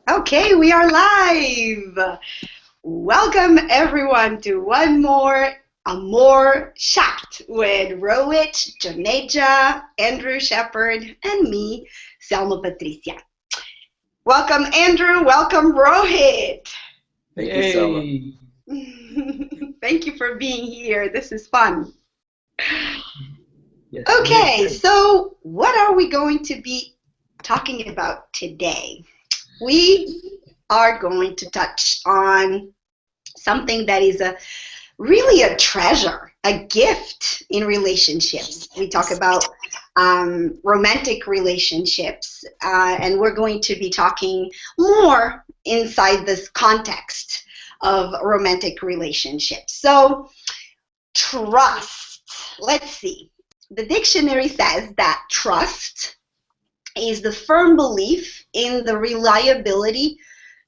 Okay, we are live. Welcome everyone to one more AMOR chat with Rohit, Janeja, Andrew Shepard, and me, Selma Patricia. Welcome Andrew, welcome Rohit. Thank you, Selma. Yay! Thank you for being here. This is fun. Yes, indeed. Okay, so what are we going to be talking about today? We are going to touch on something that is really a treasure, a gift in relationships. We talk about romantic relationships, and we're going to be talking more inside this context of romantic relationships. So, trust. Let's see. The dictionary says that trust is the firm belief in the reliability,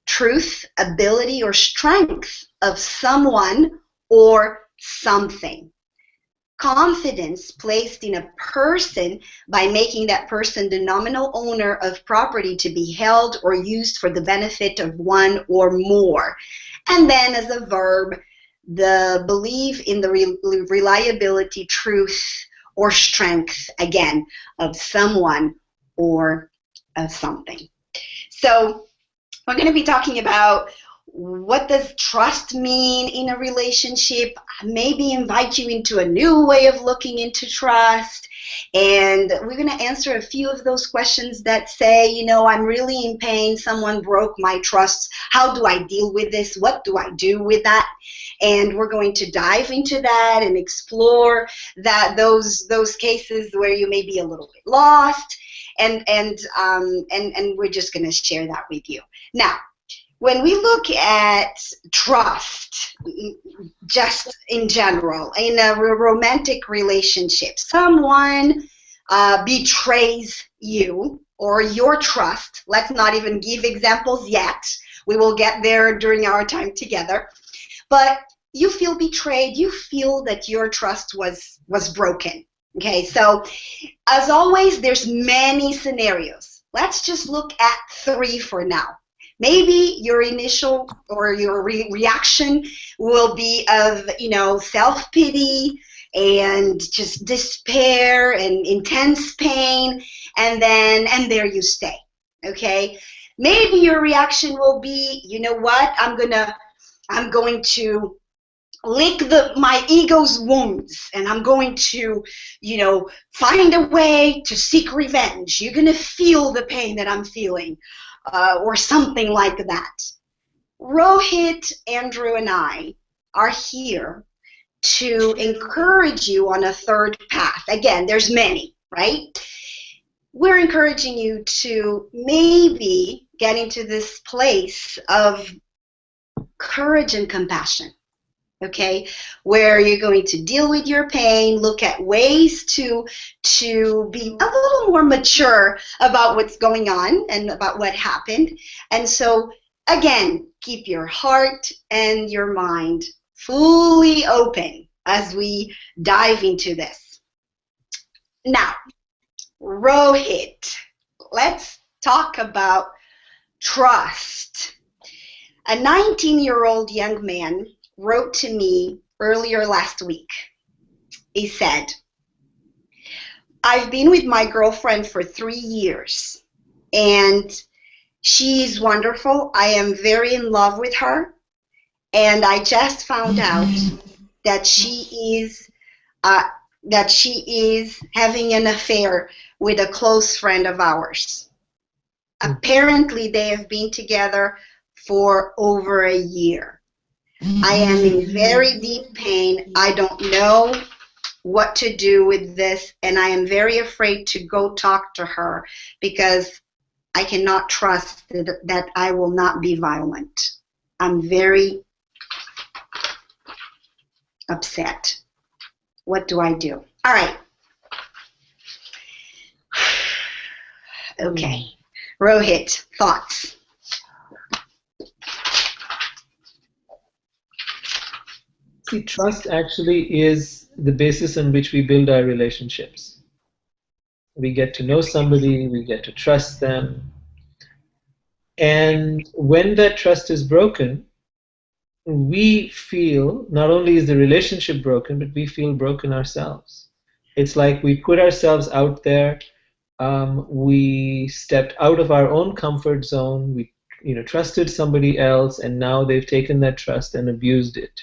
truth, ability, or strength of someone or something. Confidence placed in a person by making that person the nominal owner of property to be held or used for the benefit of one or more. And then as a verb, the belief in the reliability, truth, or strength, again, of someone or of something. So we're going to be talking about what does trust mean in a relationship, maybe invite you into a new way of looking into trust, and we're going to answer a few of those questions that say, you know, I'm really in pain, someone broke my trust, how do I deal with this, what do I do with that? And we're going to dive into that and explore that those cases where you may be a little bit lost, and we're just going to share that with you. Now, when we look at trust, just in general, in a romantic relationship, someone betrays you or your trust. Let's not even give examples yet. We will get there during our time together. But you feel betrayed. You feel that your trust was broken. Okay, so as always, there's many scenarios. Let's just look at 3 for now. Maybe your initial or your reaction will be of, you know, self-pity and just despair and intense pain, and there you stay. Okay? Maybe your reaction will be, you know what? I'm going to lick my ego's wounds, and I'm going to, you know, find a way to seek revenge. You're going to feel the pain that I'm feeling, or something like that. Rohit, Andrew, and I are here to encourage you on a third path. Again, there's many, right? We're encouraging you to maybe get into this place of courage and compassion. Okay, where you're going to deal with your pain, look at ways to be a little more mature about what's going on and about what happened. And so, again, keep your heart and your mind fully open as we dive into this. Now, Rohit, let's talk about trust. A 19-year-old young man wrote to me earlier last week. He said, I've been with my girlfriend for 3 years, and she's wonderful. I am very in love with her, and I just found out that she is having an affair with a close friend of ours. Apparently, they have been together for over a year. I am in very deep pain. I don't know what to do with this, and I am very afraid to go talk to her because I cannot trust that I will not be violent. I'm very upset. What do I do? All right. Okay. Rohit, thoughts? See, trust actually is the basis on which we build our And when that trust is broken, we feel not only is the relationship broken, but we feel broken ourselves. It's like we put ourselves out there, we stepped out of our own comfort zone, we trusted somebody else, and now they've taken that trust and abused it.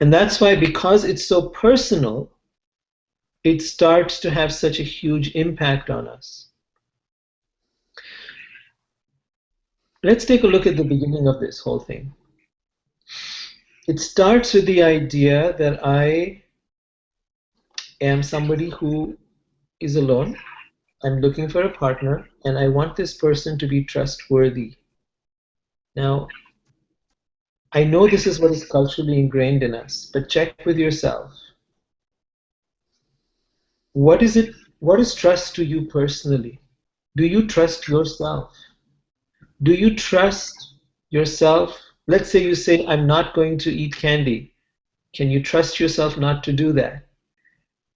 And that's why, because it's so personal, it starts to have such a huge impact on us. Let's take a look at the beginning of this whole thing. It starts with the idea that I am somebody who is alone. I'm looking for a partner, and I want this person to be trustworthy. Now, I know this is what is culturally ingrained in us, but check with yourself. What is it? What is trust to you personally? Do you trust yourself? Do you trust yourself? Let's say you say, I'm not going to eat candy. Can you trust yourself not to do that?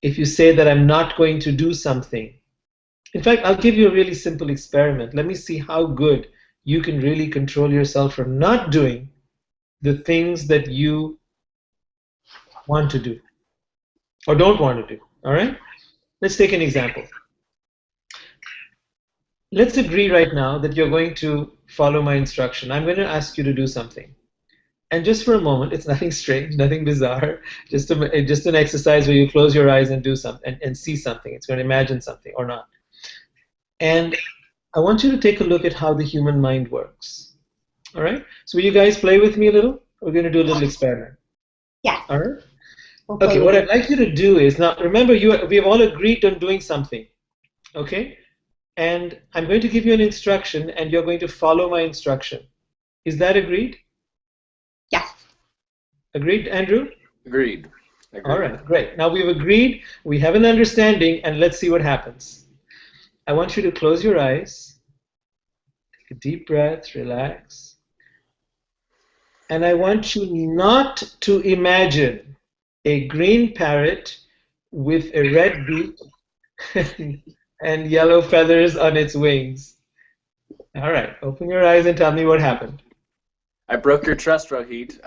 If you say that I'm not going to do something. In fact, I'll give you a really simple experiment. Let me see how good you can really control yourself from not doing the things that you want to do or don't want to do. All right? Let's take an example. Let's agree right now that you're going to follow my instruction. I'm going to ask you to do something. And just for a moment, it's nothing strange, nothing bizarre, just an exercise where you close your eyes and do something and see something. It's going to imagine something or not. And I want you to take a look at how the human mind works. All right? So will you guys play with me a little? We're going to do a little experiment. Yes. All right? Okay, what I'd like you to do is, now remember, we have all agreed on doing something. Okay? And I'm going to give you an instruction, and you're going to follow my instruction. Is that agreed? Yes. Agreed, Andrew? Agreed. Agreed. All right, great. Now we've agreed, we have an understanding, and let's see what happens. I want you to close your eyes, take a deep breath, relax. And I want you not to imagine a green parrot with a red beak and yellow feathers on its wings. All right, open your eyes and tell me what happened. I broke your trust, Rohit.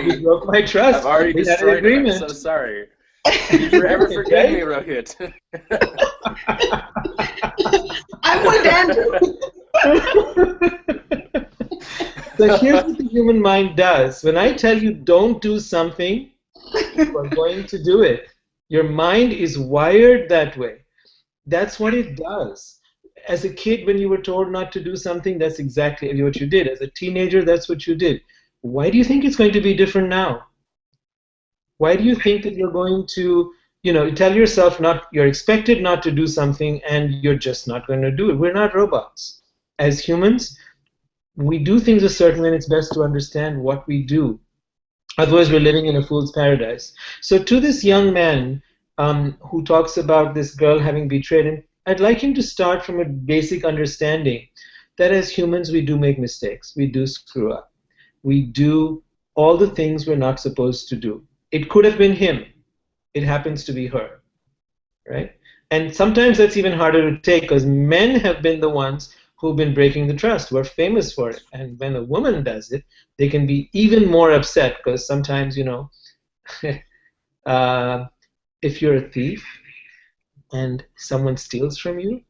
You broke my trust. I've already We had an destroyed it. I'm agreement. so sorry. Did you ever forgive me, Rohit? I would, Andrew. So here's what the human mind does. When I tell you don't do something, you are going to do it. Your mind is wired that way. That's what it does. As a kid, when you were told not to do something, that's exactly what you did. As a teenager, that's what you did. Why do you think it's going to be different now? Why do you think that you're going to, tell yourself you're expected not to do something and you're just not going to do it? We're not robots. As humans, we do things a certain way, and it's best to understand what we do. Otherwise, we're living in a fool's paradise. So to this young man who talks about this girl having betrayed him, I'd like him to start from a basic understanding that as humans, we do make mistakes. We do screw up. We do all the things we're not supposed to do. It could have been him. It happens to be her, right? And sometimes that's even harder to take because men have been the ones who've been breaking the trust. We're famous for it. And when a woman does it, they can be even more upset because sometimes, if you're a thief and someone steals from you,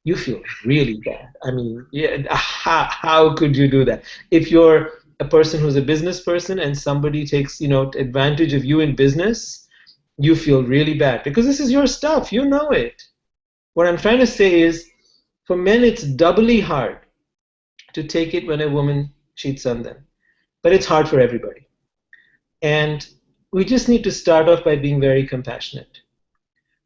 you feel really bad. I mean, yeah, how could you do that? If you're a person who's a business person and somebody takes, advantage of you in business, you feel really bad because this is your stuff. You know it. What I'm trying to say is, for men, it's doubly hard to take it when a woman cheats on them. But it's hard for everybody. And we just need to start off by being very compassionate.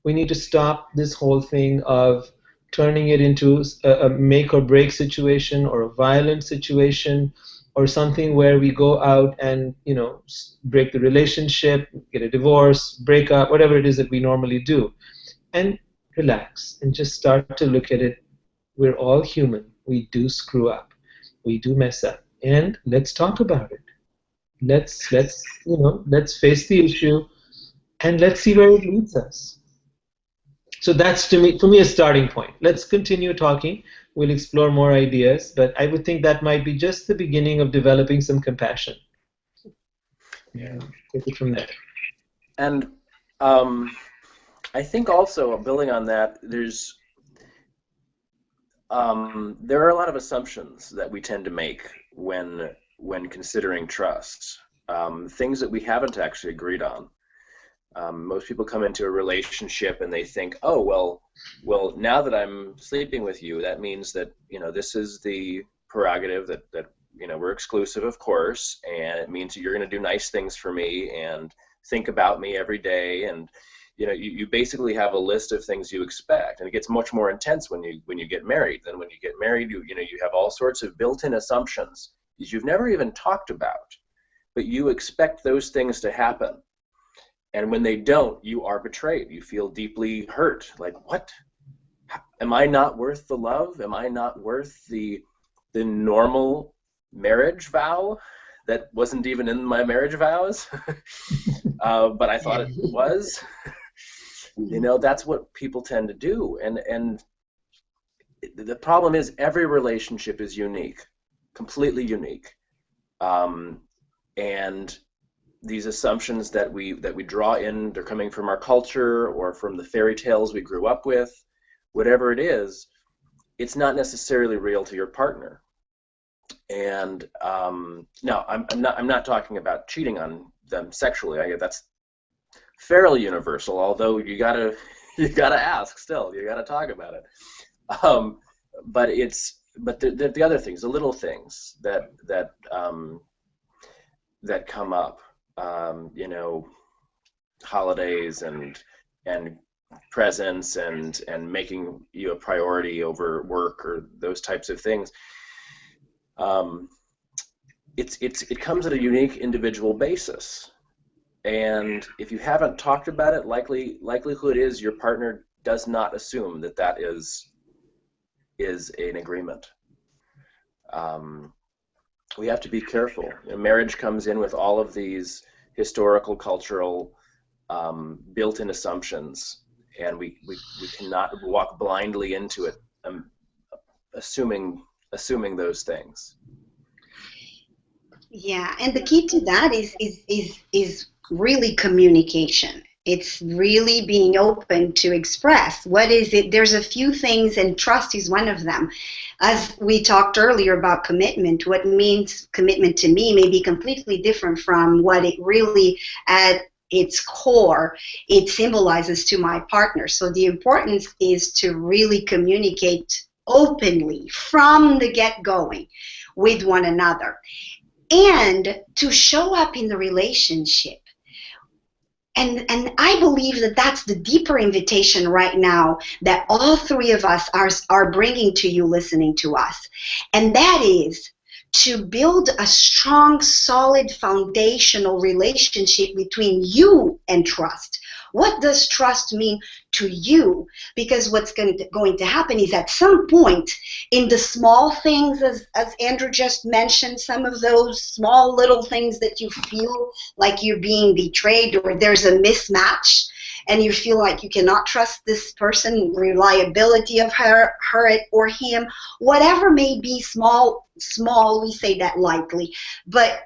We need to stop this whole thing of turning it into a make or break situation or a violent situation or something where we go out and, break the relationship, get a divorce, break up, whatever it is that we normally do. And relax and just start to look at it. We're all human. We do screw up. We do mess up. And let's talk about it. Let's face the issue and let's see where it leads us. So that's for me a starting point. Let's continue talking. We'll explore more ideas, but I would think that might be just the beginning of developing some compassion. Yeah, take it from there. And I think also, building on that, there are a lot of assumptions that we tend to make when considering trust, things that we haven't actually agreed on. Most people come into a relationship and they think, oh, well, now that I'm sleeping with you, that means that, this is the prerogative that we're exclusive, of course, and it means that you're going to do nice things for me and think about me every day, and you basically have a list of things you expect, and it gets much more intense when you get married. Then when you get married, you have all sorts of built-in assumptions that you've never even talked about, but you expect those things to happen. And when they don't, you are betrayed. You feel deeply hurt. Like, what? Am I not worth the love? Am I not worth the normal marriage vow that wasn't even in my marriage vows? But I thought it was. That's what people tend to do. And the problem is every relationship is unique, completely unique. And these assumptions that we draw in, they're coming from our culture or from the fairy tales we grew up with, whatever it is, it's not necessarily real to your partner. And no, I'm not talking about cheating on them sexually. That's fairly universal, although you gotta ask still. You gotta talk about it. But the other things, the little things that come up. Holidays and presents and making you a priority over work or those types of things. It comes at a unique individual basis, and if you haven't talked about it, likelihood is your partner does not assume that is an agreement. We have to be careful. Marriage comes in with all of these historical, cultural, built-in assumptions, and we cannot walk blindly into it, assuming those things. Yeah, and the key to that is really communication. It's really being open to express what is it. There's a few things, and trust is one of them. As we talked earlier about commitment, what means commitment to me may be completely different from what it really, at its core, it symbolizes to my partner. So the importance is to really communicate openly from the get-going with one another, and to show up in the relationship. And I believe that that's the deeper invitation right now that all three of us are bringing to you listening to us. And that is to build a strong, solid, foundational relationship between you and trust. What does trust mean to you? Because what's going to happen is at some point in the small things, as Andrew just mentioned, some of those small little things that you feel like you're being betrayed or there's a mismatch and you feel like you cannot trust this person, reliability of her or him, whatever may be small, we say that lightly, but,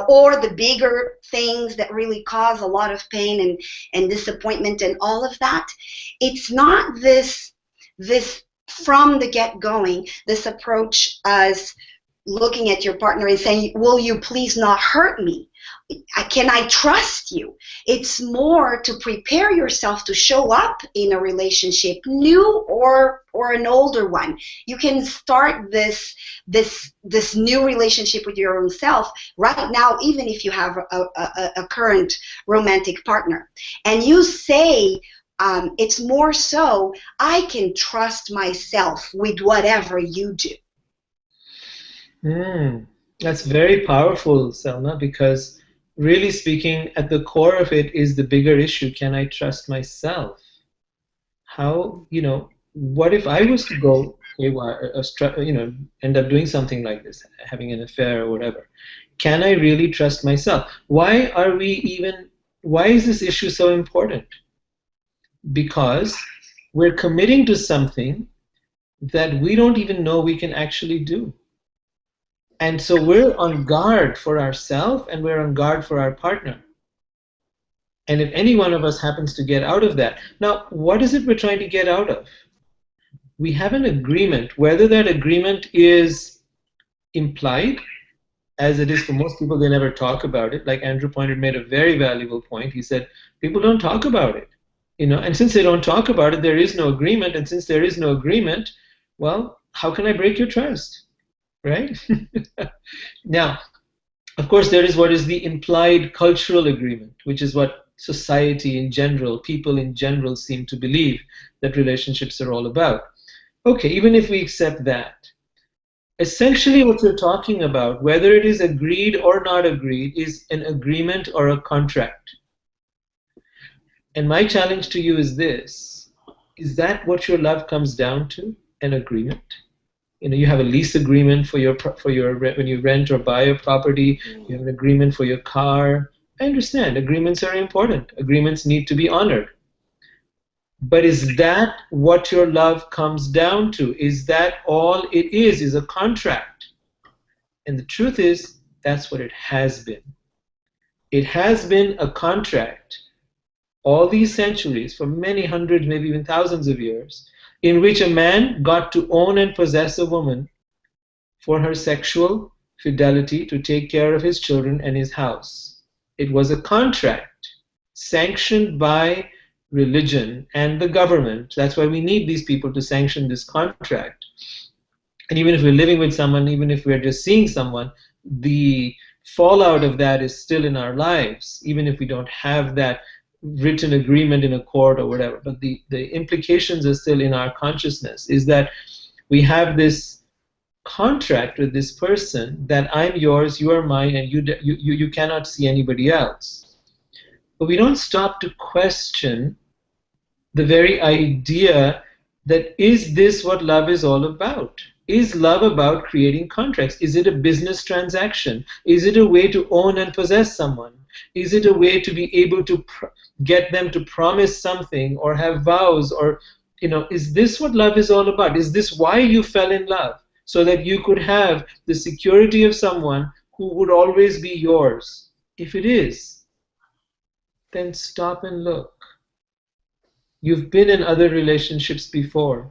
or the bigger things that really cause a lot of pain and disappointment and all of that, it's not this from the get-going, this approach as looking at your partner and saying, will you please not hurt me? Can I trust you? It's more to prepare yourself to show up in a relationship, new or an older one. You can start this new relationship with your own self right now, even if you have a current romantic partner. And you say, it's more so, I can trust myself with whatever you do. That's very powerful, Selma, because really speaking, at the core of it is the bigger issue. Can I trust myself? How, what if I was to go haywire, end up doing something like this, having an affair or whatever? Can I really trust myself? Why is this issue so important? Because we're committing to something that we don't even know we can actually do. And so we're on guard for ourselves and we're on guard for our partner. And if any one of us happens to get out of that, now what is it we're trying to get out of? We have an agreement, whether that agreement is implied, as it is for most people, they never talk about it. Like Andrew Pointer made a very valuable point. He said, people don't talk about it. And since they don't talk about it, there is no agreement. And since there is no agreement, well, how can I break your trust? Right? Now, of course, there is what is the implied cultural agreement, which is what society in general, people in general seem to believe that relationships are all about. Okay, even if we accept that, essentially what we're talking about, whether it is agreed or not agreed, is an agreement or a contract. And my challenge to you is this: is that what your love comes down to? An agreement? You have a lease agreement for your when you rent or buy a property. You have an agreement for your car. I understand agreements are important. Agreements need to be honored. But is that what your love comes down to? Is that all it is a contract? And the truth is, that's what it has been. It has been a contract all these centuries, for many hundreds, maybe even thousands of years, in which a man got to own and possess a woman for her sexual fidelity, to take care of his children and his house. It was a contract sanctioned by religion and the government. That's why we need these people to sanction this contract. And even if we're living with someone, even if we're just seeing someone, the fallout of that is still in our lives, even if we don't have that written agreement in a court or whatever. But the implications are still in our consciousness, is that we have this contract with this person that I'm yours, you are mine, and you cannot see anybody else. But we don't stop to question the very idea that, is this what love is all about? Is love about creating contracts? Is it a business transaction? Is it a way to own and possess someone? Is it a way to be able to get them to promise something or have vows? Or, is this what love is all about? Is this why you fell in love? So that you could have the security of someone who would always be yours? If it is, then stop and look. You've been in other relationships before.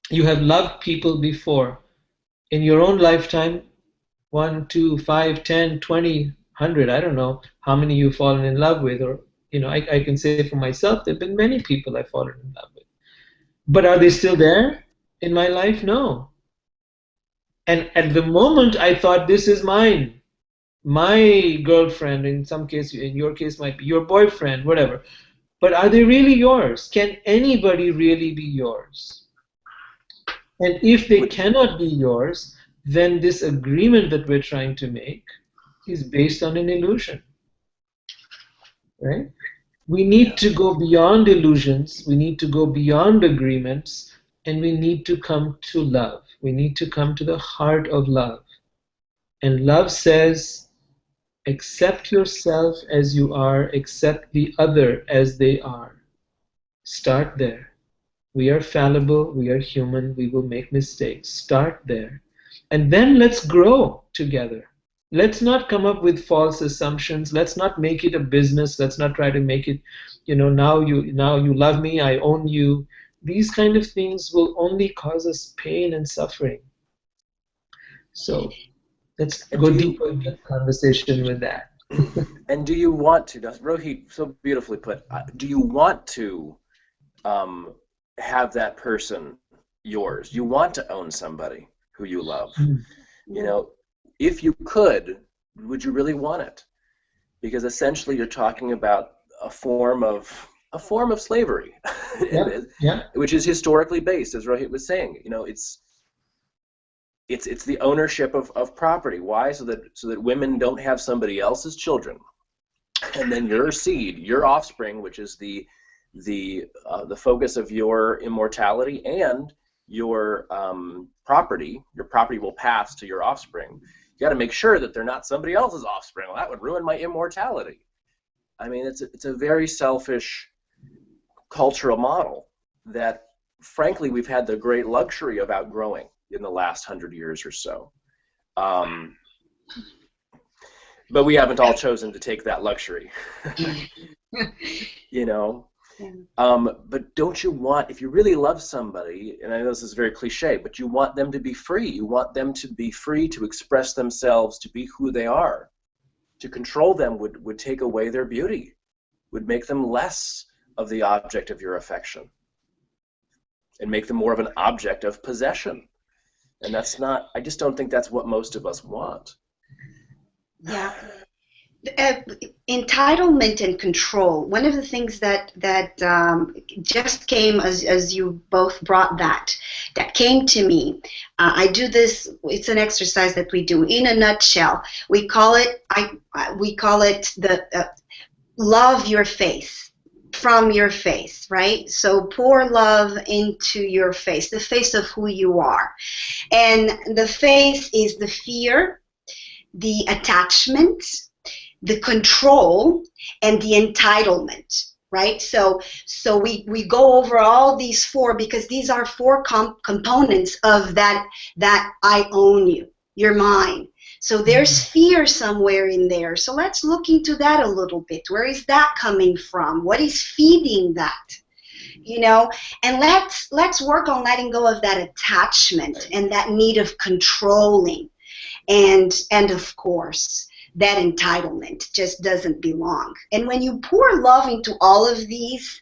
You have loved people before. In your own lifetime, 1, 2, 5, 10, 20, 100, I don't know how many you've fallen in love with. Or, I can say for myself, there have been many people I've fallen in love with. But are they still there in my life? No. And at the moment, I thought, this is mine. My girlfriend, in some case, in your case, might be your boyfriend, whatever. But are they really yours? Can anybody really be yours? And if they cannot be yours, then this agreement that we're trying to make is based on an illusion. Right? We need to go beyond illusions, we need to go beyond agreements, and we need to come to love. We need to come to the heart of love. And love says, accept yourself as you are, accept the other as they are. Start there. We are fallible, we are human, we will make mistakes. Start there. And then let's grow together. Let's not come up with false assumptions. Let's not make it a business. Let's not try to make it, now you love me, I own you. These kind of things will only cause us pain and suffering. So let's go deeper in the conversation with that. And do you want to, Rohit, so beautifully put, do you want to have that person yours? You want to own somebody who you love. If you could, would you really want it? Because essentially you're talking about a form of slavery, which is historically based, as Rohit was saying. It's the ownership of property. Why? So that women don't have somebody else's children, and then your seed, your offspring, which is the focus of your immortality and your property will pass to your offspring. You got to make sure that they're not somebody else's offspring. Well, that would ruin my immortality. I mean, it's a very selfish cultural model that frankly, we've had the great luxury of outgrowing in the last 100 years or so. But we haven't all chosen to take that luxury. You know? But don't you want, if you really love somebody, and I know this is very cliche, but you want them to be free. You want them to be free to express themselves, to be who they are. To control them would take away their beauty, would make them less of the object of your affection, and make them more of an object of possession. And that's not, I just don't think that's what most of us want. Yeah. Entitlement and control. One of the things that just came as you both brought that came to me. I do this. It's an exercise that we do. In a nutshell, we call it the love your face, from your face, right? So pour love into your face, the face of who you are, and the face is the fear, the attachment, the control, and the entitlement, right? So we go over all these four because these are four components of that I own you, you're mine. So there's fear somewhere in there. So let's look into that a little bit. Where is that coming from? What is feeding that? You know, and let's work on letting go of that attachment and that need of controlling, and of course that entitlement just doesn't belong. And when you pour love into all of these,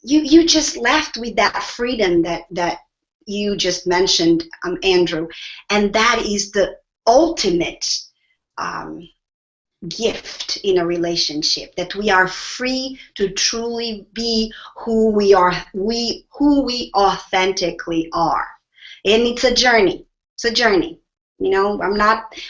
you just left with that freedom that you just mentioned, Andrew, and that is the ultimate gift in a relationship, that we are free to truly be who we are, who we authentically are. And it's a journey. It's a journey. You know,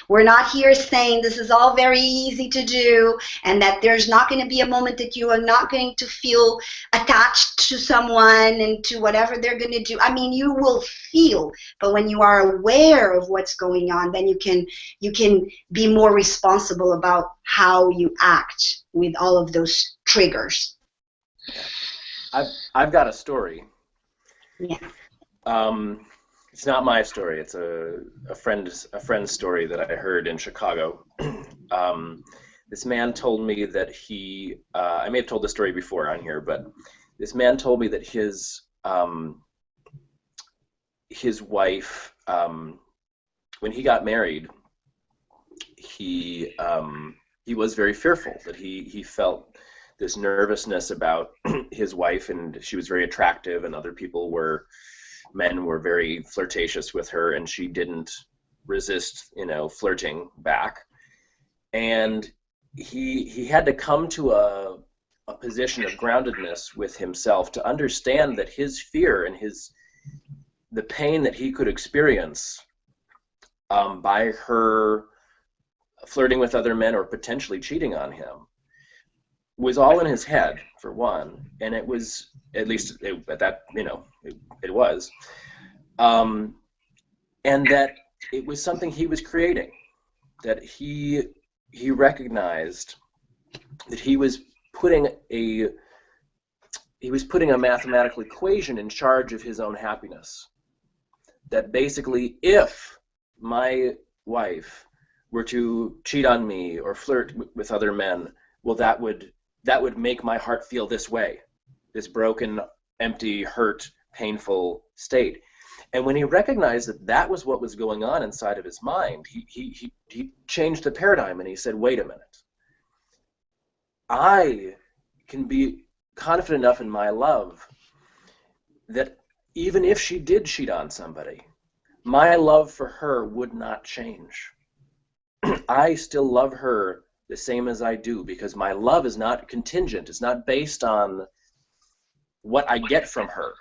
we're not here saying this is all very easy to do and that there's not going to be a moment that you are not going to feel attached to someone and to whatever they're going to do. I mean, you will feel, but when you are aware of what's going on, then you can be more responsible about how you act with all of those triggers. I've got a story. Yeah. It's not my story. It's a friend's story that I heard in Chicago. This man told me that I may have told the story before on here, but this man told me that his wife, when he got married, he was very fearful, that he felt this nervousness about his wife, and she was very attractive, and other men were very flirtatious with her, and she didn't resist, flirting back. And he had to come to a position of groundedness with himself to understand that his fear and the pain that he could experience by her flirting with other men or potentially cheating on him was all in his head, for one, and it was, at least at that, it was, and that it was something he was creating, that he recognized that he was putting a mathematical equation in charge of his own happiness, that basically if my wife were to cheat on me or flirt with other men, well, that would make my heart feel this way, this broken, empty, hurt, painful state. And when he recognized that that was what was going on inside of his mind, he changed the paradigm, and he said, wait a minute. I can be confident enough in my love that even if she did cheat on somebody, my love for her would not change. I still love her the same as I do, because my love is not contingent. It's not based on what I get from her.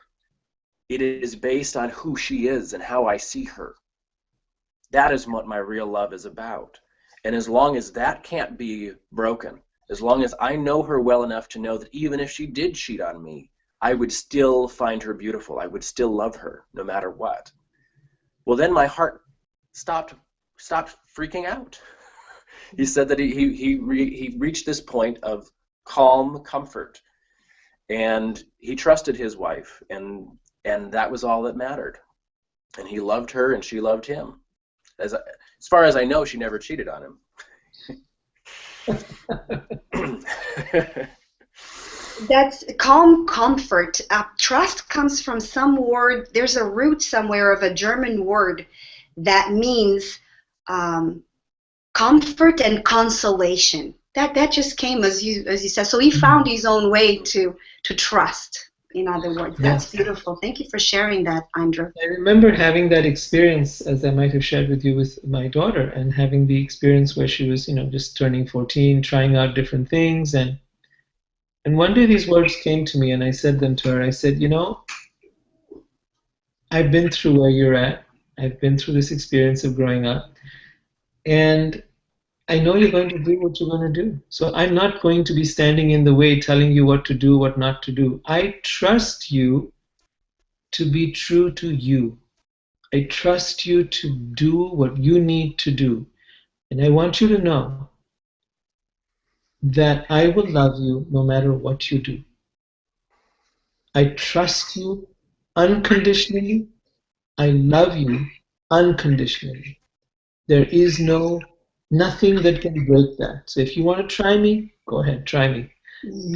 It is based on who she is and how I see her. That is what my real love is about. And as long as that can't be broken, as long as I know her well enough to know that even if she did cheat on me, I would still find her beautiful. I would still love her no matter what. Well, then my heart stopped freaking out. He said that he reached this point of calm comfort, and he trusted his wife, and and that was all that mattered. And he loved her, and she loved him. As far as I know, she never cheated on him. That's calm comfort. Trust comes from some word. There's a root somewhere of a German word that means um, comfort and consolation. That just came as you said. So he found his own way to trust. In other words, that's Yes. beautiful. Thank you for sharing that, Andrew. I remember having that experience, as I might have shared with you, with my daughter, and having the experience where she was, just turning 14, trying out different things, and one day these words came to me, and I said them to her. I said, I've been through where you're at. I've been through this experience of growing up, and I know you're going to do what you're going to do. So I'm not going to be standing in the way telling you what to do, what not to do. I trust you to be true to you. I trust you to do what you need to do. And I want you to know that I will love you no matter what you do. I trust you unconditionally. I love you unconditionally. There is nothing that can break that. So if you want to try me, go ahead, try me.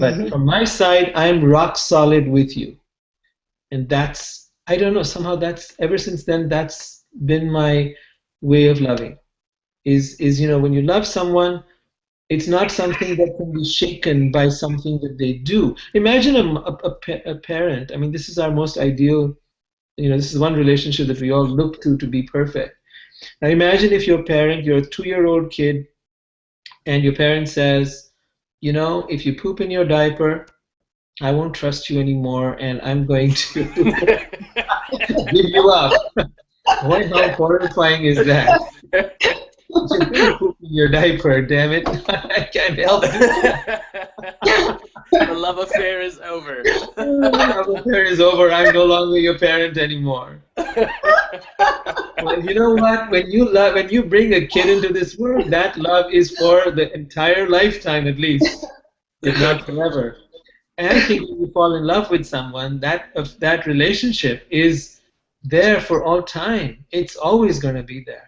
But from my side, I'm rock solid with you. And I don't know, somehow ever since then, that's been my way of loving. Is when you love someone, it's not something that can be shaken by something that they do. Imagine a parent. I mean, this is our most ideal, this is one relationship that we all look to be perfect. Now imagine if your parent, you're a 2-year-old kid, and your parent says, if you poop in your diaper, I won't trust you anymore, and I'm going to give you up. Boy, how horrifying is that? You're going to poop in your diaper, damn it. I can't help it. The love affair is over. The love affair is over. I'm no longer your parent anymore. Well, you know what? When you bring a kid into this world, that love is for the entire lifetime at least, if not forever. And I think when you fall in love with someone, that relationship is there for all time. It's always going to be there.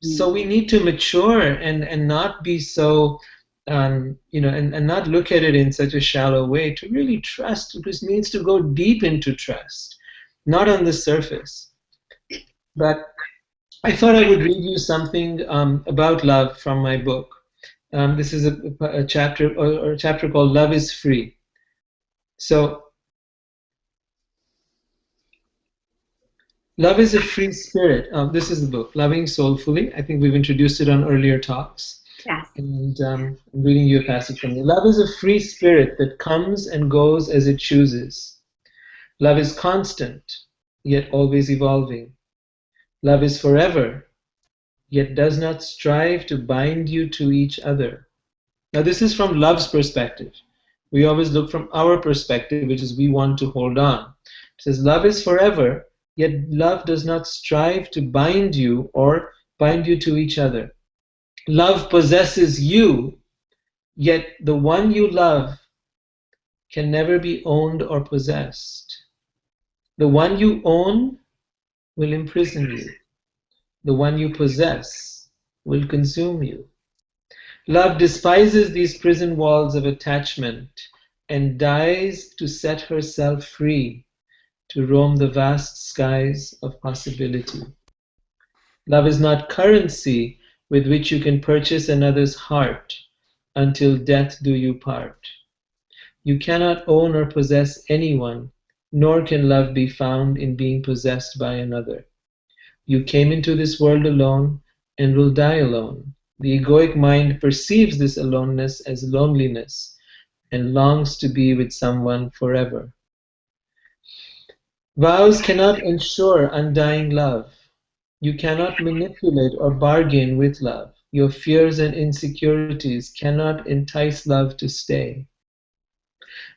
So we need to mature and not be so, and not look at it in such a shallow way. To really trust, this means to go deep into trust, not on the surface. But I thought I would read you something about love from my book. This is a chapter or a chapter called "Love is Free." So, love is a free spirit. This is the book, Loving Soulfully. I think we've introduced it on earlier talks. Yes. And I'm reading you a passage from it. Love is a free spirit that comes and goes as it chooses. Love is constant, yet always evolving. Love is forever, yet does not strive to bind you to each other. Now, this is from love's perspective. We always look from our perspective, which is we want to hold on. It says, love is forever, yet love does not strive to bind you or bind you to each other. Love possesses you, yet the one you love can never be owned or possessed. The one you own will imprison you. The one you possess will consume you. Love despises these prison walls of attachment and dies to set herself free to roam the vast skies of possibility. Love is not currency with which you can purchase another's heart until death do you part. You cannot own or possess anyone, nor can love be found in being possessed by another. You came into this world alone and will die alone. The egoic mind perceives this aloneness as loneliness and longs to be with someone forever. Vows cannot ensure undying love. You cannot manipulate or bargain with love. Your fears and insecurities cannot entice love to stay.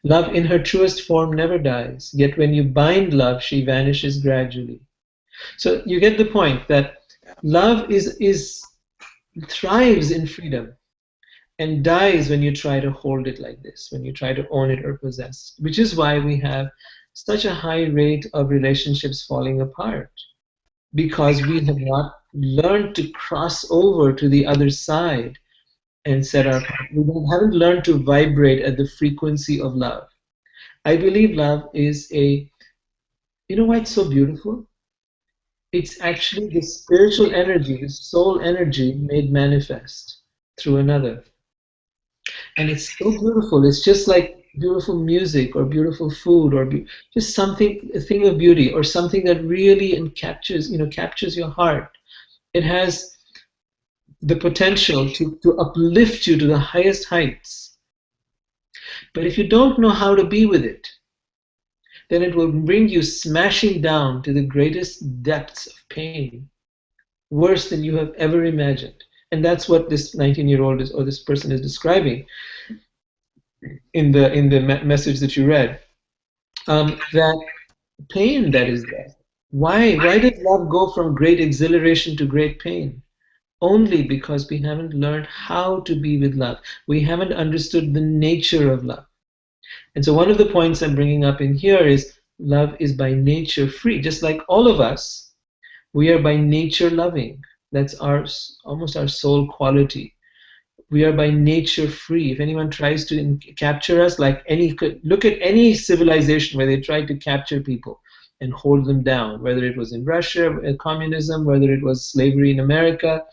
Love in her truest form never dies, yet when you bind love, she vanishes gradually. So you get the point that love thrives in freedom and dies when you try to hold it like this, when you try to own it or possess it, which is why we have such a high rate of relationships falling apart because we have not learned to cross over to the other side and set our we haven't learned to vibrate at the frequency of love. I believe love is a, you know why it's so beautiful? It's actually the spiritual energy, the soul energy made manifest through another. And it's so beautiful. It's just like beautiful music or beautiful food or just something, a thing of beauty or something that really captures, captures your heart. It has the potential to uplift you to the highest heights. But if you don't know how to be with it, then it will bring you smashing down to the greatest depths of pain, worse than you have ever imagined. And that's what this 19-year-old is, or this person is describing in the message that you read. That pain that is there. Why does love go from great exhilaration to great pain? Only because we haven't learned how to be with love. We haven't understood the nature of love. And so one of the points I'm bringing up in here is love is by nature free. Just like all of us, we are by nature loving. That's almost our soul quality. We are by nature free. If anyone tries to capture us, look at any civilization where they tried to capture people and hold them down, whether it was in Russia, communism, whether it was slavery in America,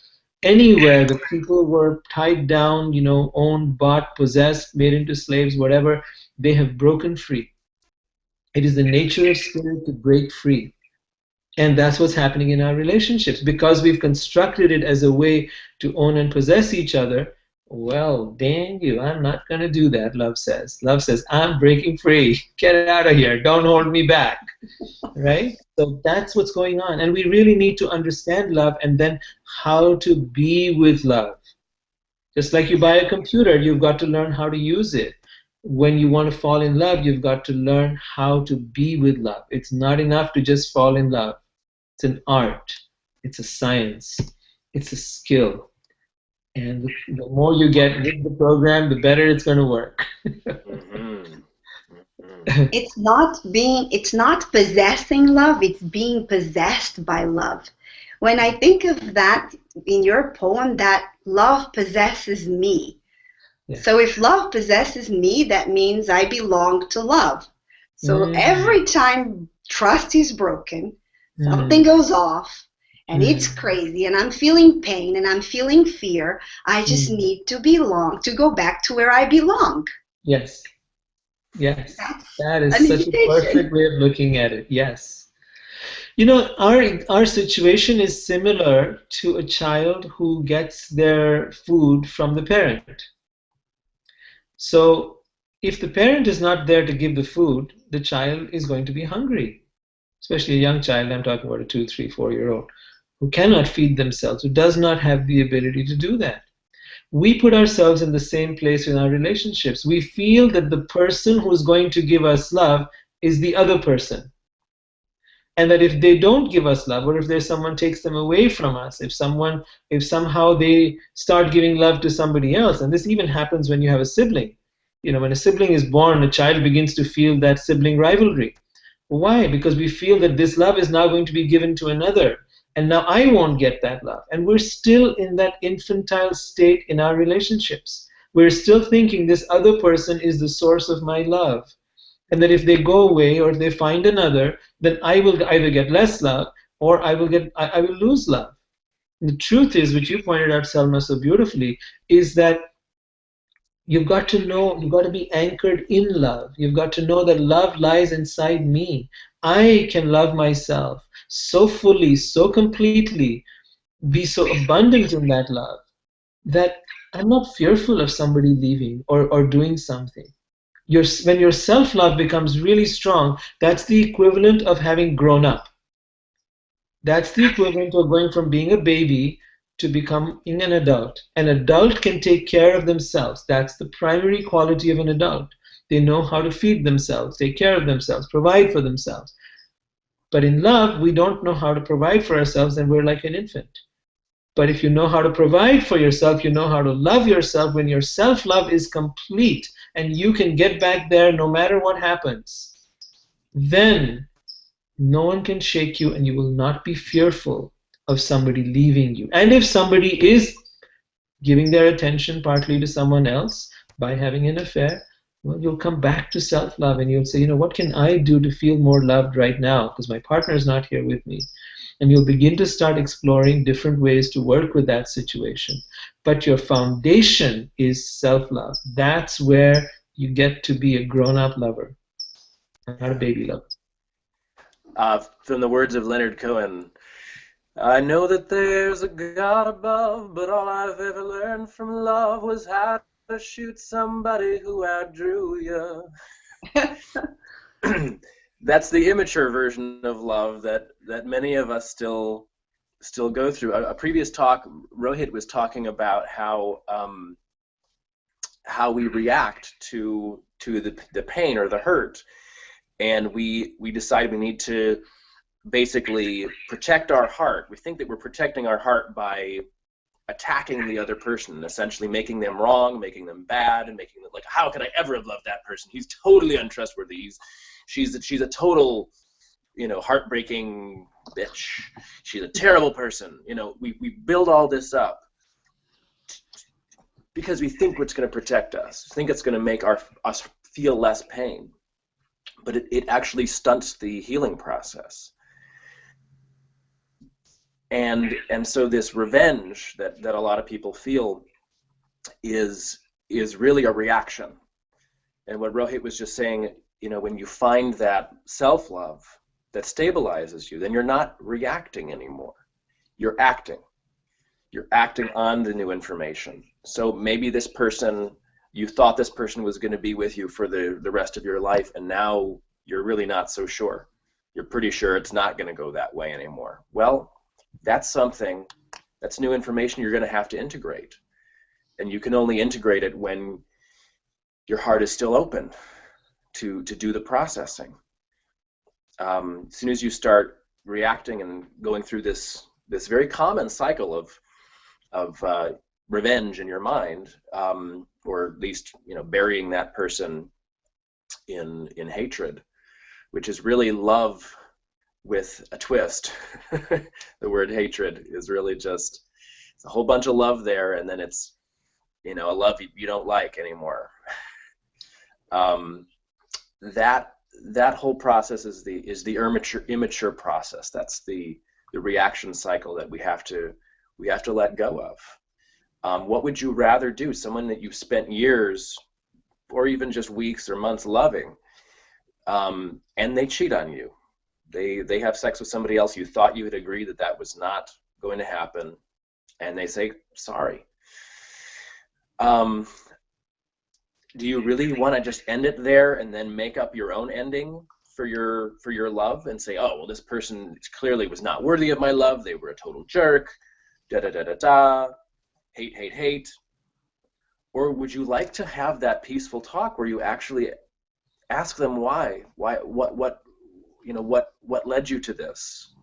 anywhere the people were tied down, owned, bought, possessed, made into slaves, whatever, they have broken free. It is the nature of spirit to break free. And that's what's happening in our relationships. Because we've constructed it as a way to own and possess each other, well, dang you, I'm not going to do that, love says. Love says, I'm breaking free. Get out of here. Don't hold me back. Right? So that's what's going on. And we really need to understand love and then how to be with love. Just like you buy a computer, you've got to learn how to use it. When you want to fall in love, you've got to learn how to be with love. It's not enough to just fall in love. It's an art. It's a science. It's a skill. And the more you get with the program, the better it's going to work. Mm-hmm. Mm-hmm. It's not possessing love, it's being possessed by love. When I think of that in your poem, that love possesses me. Yeah. So if love possesses me, that means I belong to love. So every time trust is broken, something goes off, and it's crazy, and I'm feeling pain, and I'm feeling fear, I just need to go back to where I belong. Yes. Yes. That's That is an such invitation. a perfect way of looking at it. Yes. Our situation is similar to a child who gets their food from the parent. So if the parent is not there to give the food, the child is going to be hungry, especially a young child. I'm talking about a 2, 3, 4-year-old who cannot feed themselves, who does not have the ability to do that. We put ourselves in the same place in our relationships. We feel that the person who's going to give us love is the other person. And that if they don't give us love, or if there's someone takes them away from us, if somehow they start giving love to somebody else, and this even happens when you have a sibling. When a sibling is born, a child begins to feel that sibling rivalry. Why? Because we feel that this love is now going to be given to another, and now I won't get that love. And we're still in that infantile state in our relationships. We're still thinking this other person is the source of my love. And that if they go away or if they find another, then I will either get less love or I will lose love. And the truth is, which you pointed out, Selma, so beautifully, is that you've got to be anchored in love. You've got to know that love lies inside me. I can love myself so fully, so completely, be so abundant in that love that I'm not fearful of somebody leaving or doing something. When your self-love becomes really strong, that's the equivalent of having grown up. That's the equivalent of going from being a baby to becoming an adult. An adult can take care of themselves. That's the primary quality of an adult. They know how to feed themselves, take care of themselves, provide for themselves. But in love, we don't know how to provide for ourselves, and we're like an infant. But if you know how to provide for yourself, you know how to love yourself. When your self-love is complete and you can get back there no matter what happens, then no one can shake you and you will not be fearful of somebody leaving you. And if somebody is giving their attention partly to someone else by having an affair, well, you'll come back to self-love and you'll say, what can I do to feel more loved right now? Because my partner is not here with me. And you'll begin to start exploring different ways to work with that situation. But your foundation is self-love. That's where you get to be a grown-up lover, not a baby lover. From the words of Leonard Cohen, I know that there's a God above, but all I've ever learned from love was how to shoot somebody who outdrew you. That's the immature version of love that many of us still go through. A previous talk, Rohit was talking about how we react to the pain or the hurt, and we decide we need to basically protect our heart. We think that we're protecting our heart by attacking the other person, essentially making them wrong, making them bad, and making them like, how could I ever have loved that person? He's totally untrustworthy. She's a total, heartbreaking bitch. She's a terrible person. We build all this up because we think it's going to protect us. We think it's going to make us feel less pain, but it actually stunts the healing process. And so this revenge that a lot of people feel is really a reaction. And what Rohit was just saying, when you find that self-love that stabilizes you, then you're not reacting anymore. You're acting. You're acting on the new information. So maybe this person, you thought this person was going to be with you for the rest of your life, and now you're really not so sure. You're pretty sure it's not going to go that way anymore. Well, that's new information you're going to have to integrate. And you can only integrate it when your heart is still open to do the processing. As soon as you start reacting and going through this very common cycle of revenge in your mind, or at least burying that person in hatred, which is really love with a twist. The word hatred is really just, it's a whole bunch of love there, and then it's a love you don't like anymore. That whole process is the immature process. That's the reaction cycle that we have to let go of. What would you rather do? Someone that you've spent years or even just weeks or months loving, and they cheat on you. They have sex with somebody else. You thought you had agreed that was not going to happen, and they say sorry. Do you really want to just end it there and then make up your own ending for your love and say, oh, well, this person clearly was not worthy of my love. They were a total jerk. Da da da da da. Hate, hate, hate. Or would you like to have that peaceful talk where you actually ask them why? What led you to this?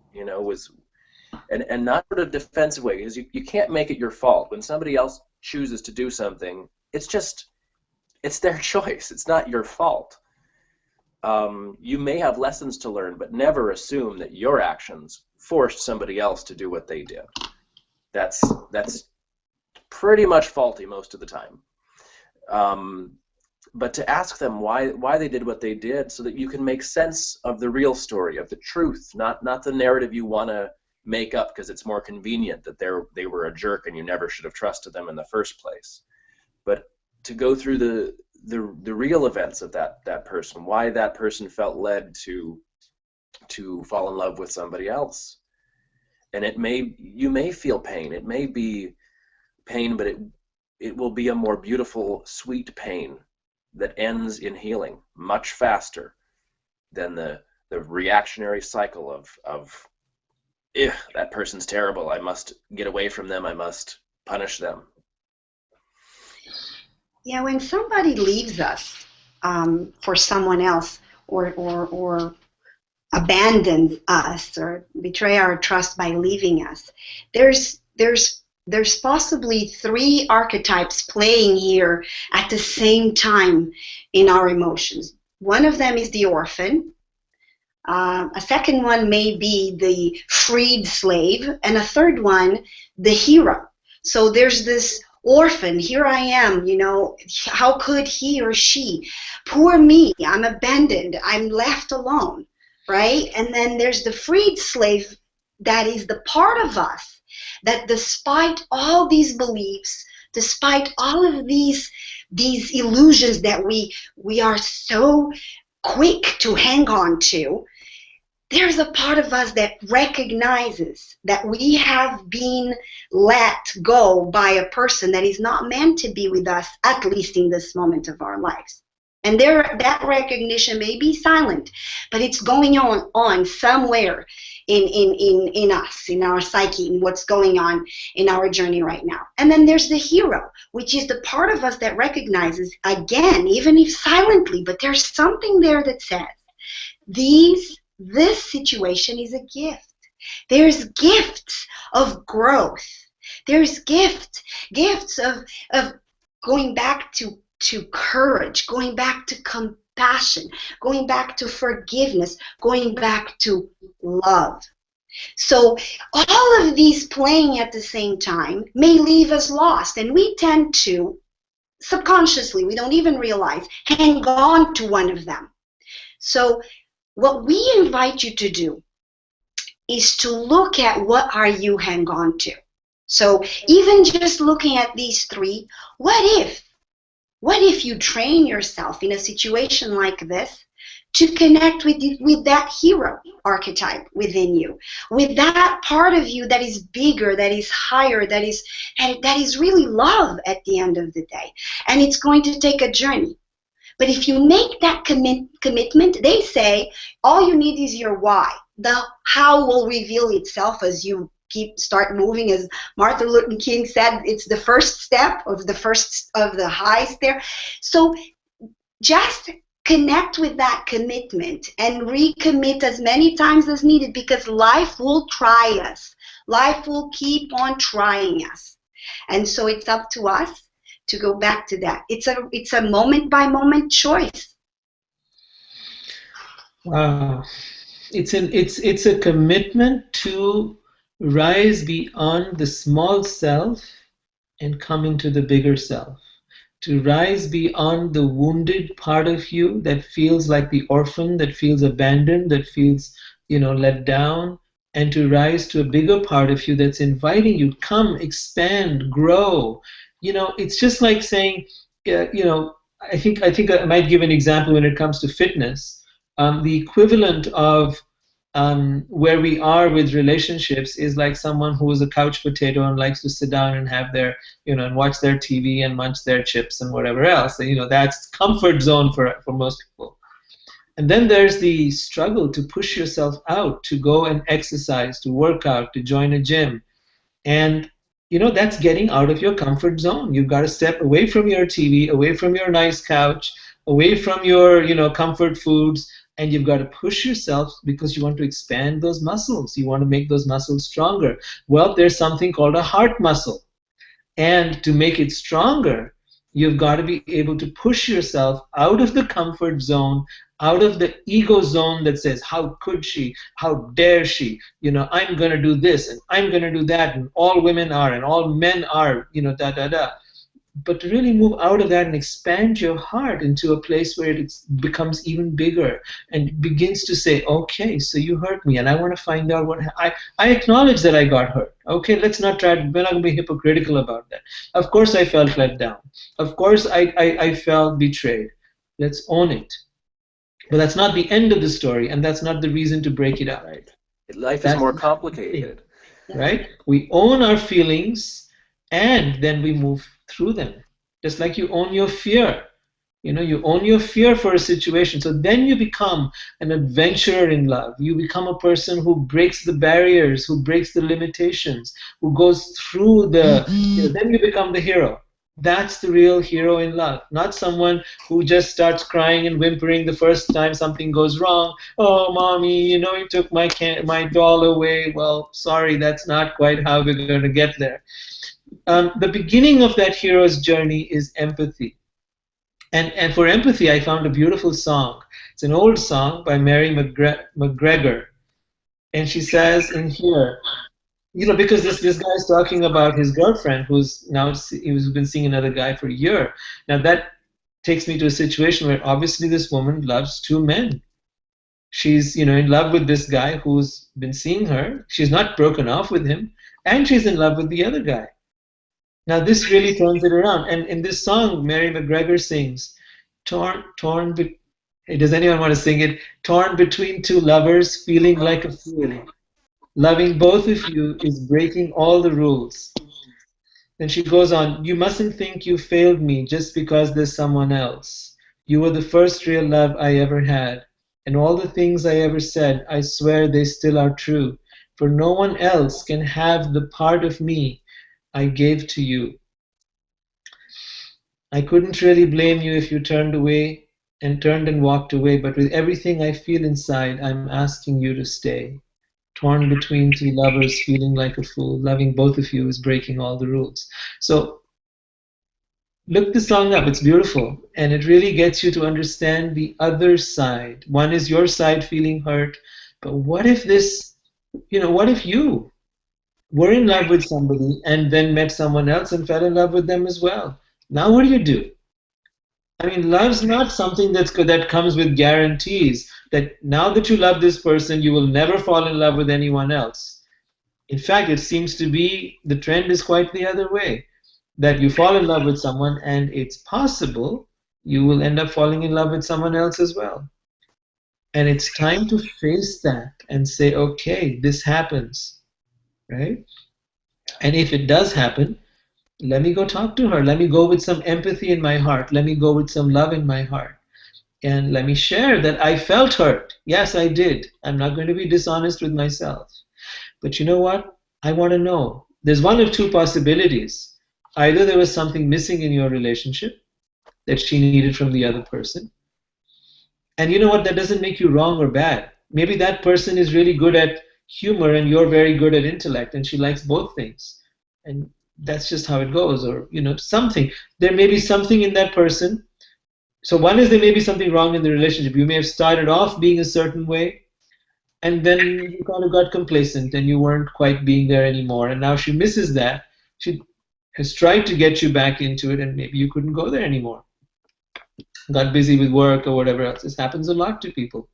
And not in a defensive way, because you can't make it your fault. When somebody else chooses to do something, it's their choice. It's not your fault. You may have lessons to learn, but never assume that your actions forced somebody else to do what they did. That's pretty much faulty most of the time. But to ask them why they did what they did, so that you can make sense of the real story, of the truth, not the narrative you want to make up because it's more convenient that they were a jerk and you never should have trusted them in the first place. But to go through the real events of that person, why that person felt led to fall in love with somebody else. And you may feel pain. It may be pain, but it will be a more beautiful, sweet pain that ends in healing much faster than the reactionary cycle of that person's terrible, I must get away from them, I must punish them. Yeah, when somebody leaves us for someone else, or abandons us, or betray our trust by leaving us, there's possibly three archetypes playing here at the same time in our emotions. One of them is the orphan, A second one may be the freed slave, and a third one, the hero. So there's this orphan. Here I am, how could he or she? Poor me, I'm abandoned, I'm left alone, right? And then there's the freed slave, that is the part of us that despite all these beliefs, despite all of these illusions that we are so quick to hang on to, there's a part of us that recognizes that we have been let go by a person that is not meant to be with us, at least in this moment of our lives. And that recognition may be silent, but it's going on somewhere in us, in our psyche, in what's going on in our journey right now. And then there's the hero, which is the part of us that recognizes, again, even if silently, but there's something there that says, this situation is a gift. There's gifts of growth. There's gifts of going back to courage, going back to compassion, going back to forgiveness, going back to love. So all of these playing at the same time may leave us lost, and we tend to, subconsciously, we don't even realize, hang on to one of them. So what we invite you to do is to look at what are you hang on to. So even just looking at these three, what if you train yourself in a situation like this to connect with that hero archetype within you, with that part of you that is bigger, that is higher, that is really love at the end of the day. And it's going to take a journey. But if you make that commitment, they say all you need is your why. The how will reveal itself as you start moving. As Martin Luther King said, it's the first step of the high stair. So just connect with that commitment and recommit as many times as needed, because life will try us. Life will keep on trying us. And so it's up to us to go back to that. It's a moment by moment choice. Wow. It's a commitment to rise beyond the small self and come into the bigger self. To rise beyond the wounded part of you that feels like the orphan, that feels abandoned, that feels, let down, and to rise to a bigger part of you that's inviting you, come, expand, grow. It's just like saying, I think I might give an example when it comes to fitness. The equivalent of where we are with relationships is like someone who is a couch potato and likes to sit down and have their, and watch their TV and munch their chips and whatever else. And, that's comfort zone for most people. And then there's the struggle to push yourself out, to go and exercise, to work out, to join a gym. And, that's getting out of your comfort zone. You've got to step away from your TV, away from your nice couch, away from your, comfort foods, and you've got to push yourself because you want to expand those muscles. You want to make those muscles stronger. Well, there's something called a heart muscle. And to make it stronger, you've got to be able to push yourself out of the comfort zone, out of the ego zone that says, how could she? How dare she? I'm going to do this and I'm going to do that, and all women are and all men are, da da da. But to really move out of that and expand your heart into a place where it becomes even bigger and begins to say, okay, so you hurt me and I want to find out what I acknowledge that I got hurt. Okay, let's not we're not going to be hypocritical about that. Of course I felt let down. Of course I felt betrayed. Let's own it. But that's not the end of the story, and that's not the reason to break it up. Right. Life is more complicated. Right? We own our feelings, and then we move through them. Just like you own your fear. You own your fear for a situation. So then you become an adventurer in love. You become a person who breaks the barriers, who breaks the limitations, who goes through then you become the hero. That's the real hero in love, not someone who just starts crying and whimpering the first time something goes wrong. Oh, mommy, you took my doll away. Well, sorry, that's not quite how we're going to get there. The beginning of that hero's journey is empathy. And for empathy, I found a beautiful song. It's an old song by Mary McGregor. And she says in here, because this guy is talking about his girlfriend who's been seeing another guy for a year. Now that takes me to a situation where obviously this woman loves two men. She's, in love with this guy who's been seeing her. She's not broken off with him, and she's in love with the other guy. Now this really turns it around. And in this song, Mary McGregor sings, torn. Hey, does anyone want to sing it? Torn between two lovers, feeling like a fool. Loving both of you is breaking all the rules. Then she goes on, you mustn't think you failed me just because there's someone else. You were the first real love I ever had. And all the things I ever said, I swear they still are true. For no one else can have the part of me I gave to you. I couldn't really blame you if you turned and walked away, but with everything I feel inside, I'm asking you to stay. Torn between two lovers, feeling like a fool, loving both of you is breaking all the rules. So look the song up, it's beautiful, and it really gets you to understand the other side. One is your side feeling hurt, but what if what if you were in love with somebody and then met someone else and fell in love with them as well? Now what do you do? I mean, love's not something that comes with guarantees that now that you love this person, you will never fall in love with anyone else. In fact, it seems to be the trend is quite the other way, that you fall in love with someone and it's possible you will end up falling in love with someone else as well. And it's time to face that and say, okay, this happens, right? And if it does happen, let me go talk to her. Let me go with some empathy in my heart. Let me go with some love in my heart. And let me share that I felt hurt. Yes, I did. I'm not going to be dishonest with myself. But you know what? I want to know. There's one of two possibilities. Either there was something missing in your relationship that she needed from the other person. And you know what? That doesn't make you wrong or bad. Maybe that person is really good at humor and you're very good at intellect and she likes both things. And that's just how it goes. Or, something. There may be something in that person. So one is there may be something wrong in the relationship. You may have started off being a certain way, and then you kind of got complacent and you weren't quite being there anymore. And now she misses that. She has tried to get you back into it, and maybe you couldn't go there anymore. Got busy with work or whatever else. This happens a lot to people.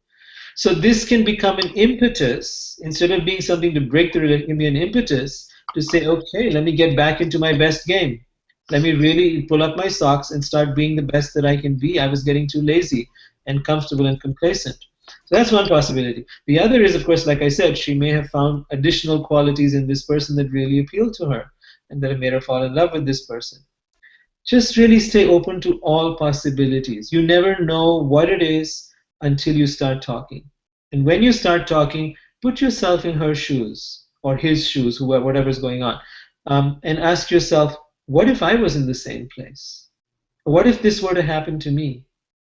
So this can become an impetus. Instead of being something to break the relationship, it can be an impetus to say, okay, let me get back into my best game. Let me really pull up my socks and start being the best that I can be. I was getting too lazy and comfortable and complacent. So that's one possibility. The other is, of course, like I said, she may have found additional qualities in this person that really appealed to her and that have made her fall in love with this person. Just really stay open to all possibilities. You never know what it is until you start talking. And when you start talking, put yourself in her shoes or his shoes, whatever's going on, and ask yourself, what if I was in the same place? What if this were to happen to me?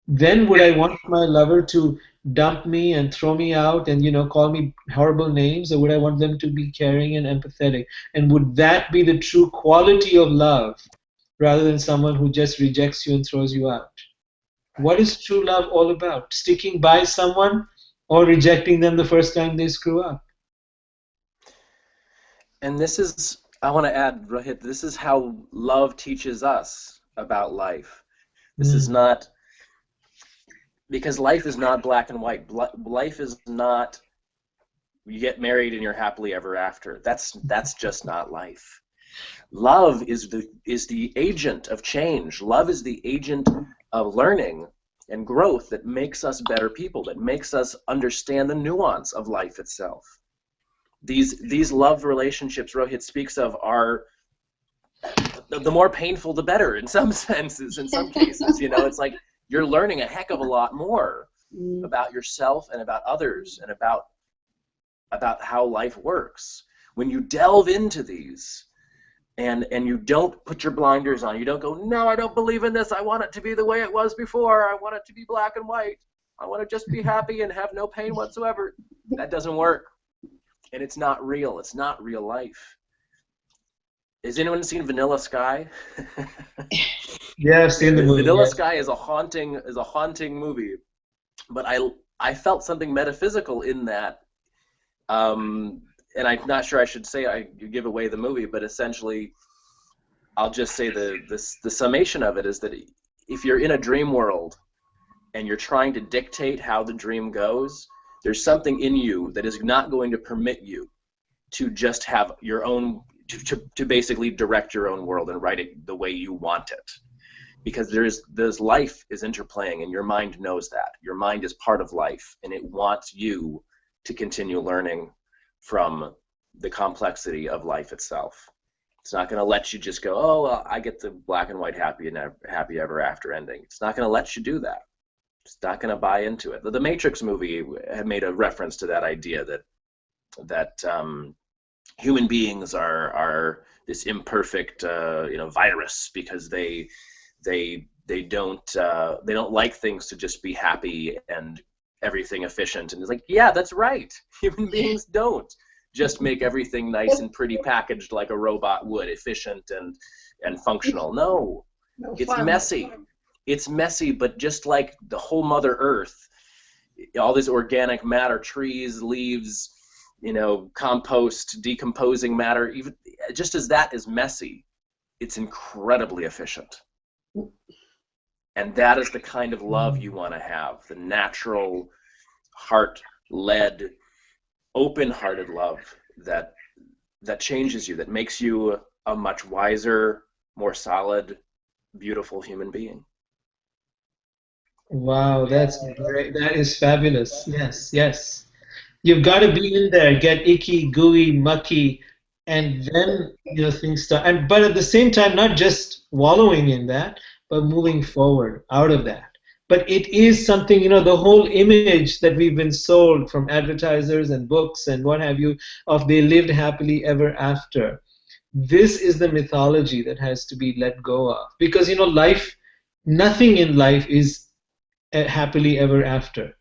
Then would I want my lover to dump me and throw me out and call me horrible names, or would I want them to be caring and empathetic? And would that be the true quality of love rather than someone who just rejects you and throws you out? What is true love all about? Sticking by someone or rejecting them the first time they screw up? And this is, I want to add, Rohit, this is how love teaches us about life. This is not, because life is not black and white. Life is not, you get married and you're happily ever after. That's just not life. Love is the agent of change. Love is the agent of learning and growth that makes us better people, that makes us understand the nuance of life itself. These love relationships Rohit speaks of are the more painful the better in some senses, in some cases. It's like you're learning a heck of a lot more about yourself and about others and about how life works when you delve into these. And you don't put your blinders on. You don't go, no, I don't believe in this. I want it to be the way it was before. I want it to be black and white. I want to just be happy and have no pain whatsoever. That doesn't work. And it's not real. It's not real life. Has anyone seen Vanilla Sky? Yeah, I've seen the movie. Vanilla Yeah. Sky is a haunting movie, but I felt something metaphysical in that. And I'm not sure I should say you give away the movie, but essentially, I'll just say the summation of it is that if you're in a dream world and you're trying to dictate how the dream goes, there's something in you that is not going to permit you to just have your own, to basically direct your own world and write it the way you want it. Because there's life is interplaying, and your mind knows that. Your mind is part of life, and it wants you to continue learning from the complexity of life itself. It's not going to let you just go, oh, well, I get the black and white happy ever after ending. It's not going to let you do that. It's not going to buy into it. The Matrix movie had made a reference to that idea that human beings are this imperfect virus, because they don't like things to just be happy and everything efficient. And it's like, yeah, that's right. Human beings don't just make everything nice and pretty packaged like a robot would, efficient and functional. No, No it's fun. messy. It's messy, but just like the whole Mother Earth, all this organic matter, trees, leaves, compost, decomposing matter, even just as that is messy, it's incredibly efficient. And that is the kind of love you want to have, the natural, heart-led, open-hearted love that changes you, that makes you a much wiser, more solid, beautiful human being. Wow, that's great. That is fabulous. Yes, yes. You've got to be in there, get icky, gooey, mucky, and then things start. And but at the same time, not just wallowing in that, but moving forward out of that. But it is something, the whole image that we've been sold from advertisers and books and what have you, of they lived happily ever after. This is the mythology that has to be let go of. Because life, nothing in life is happily ever after.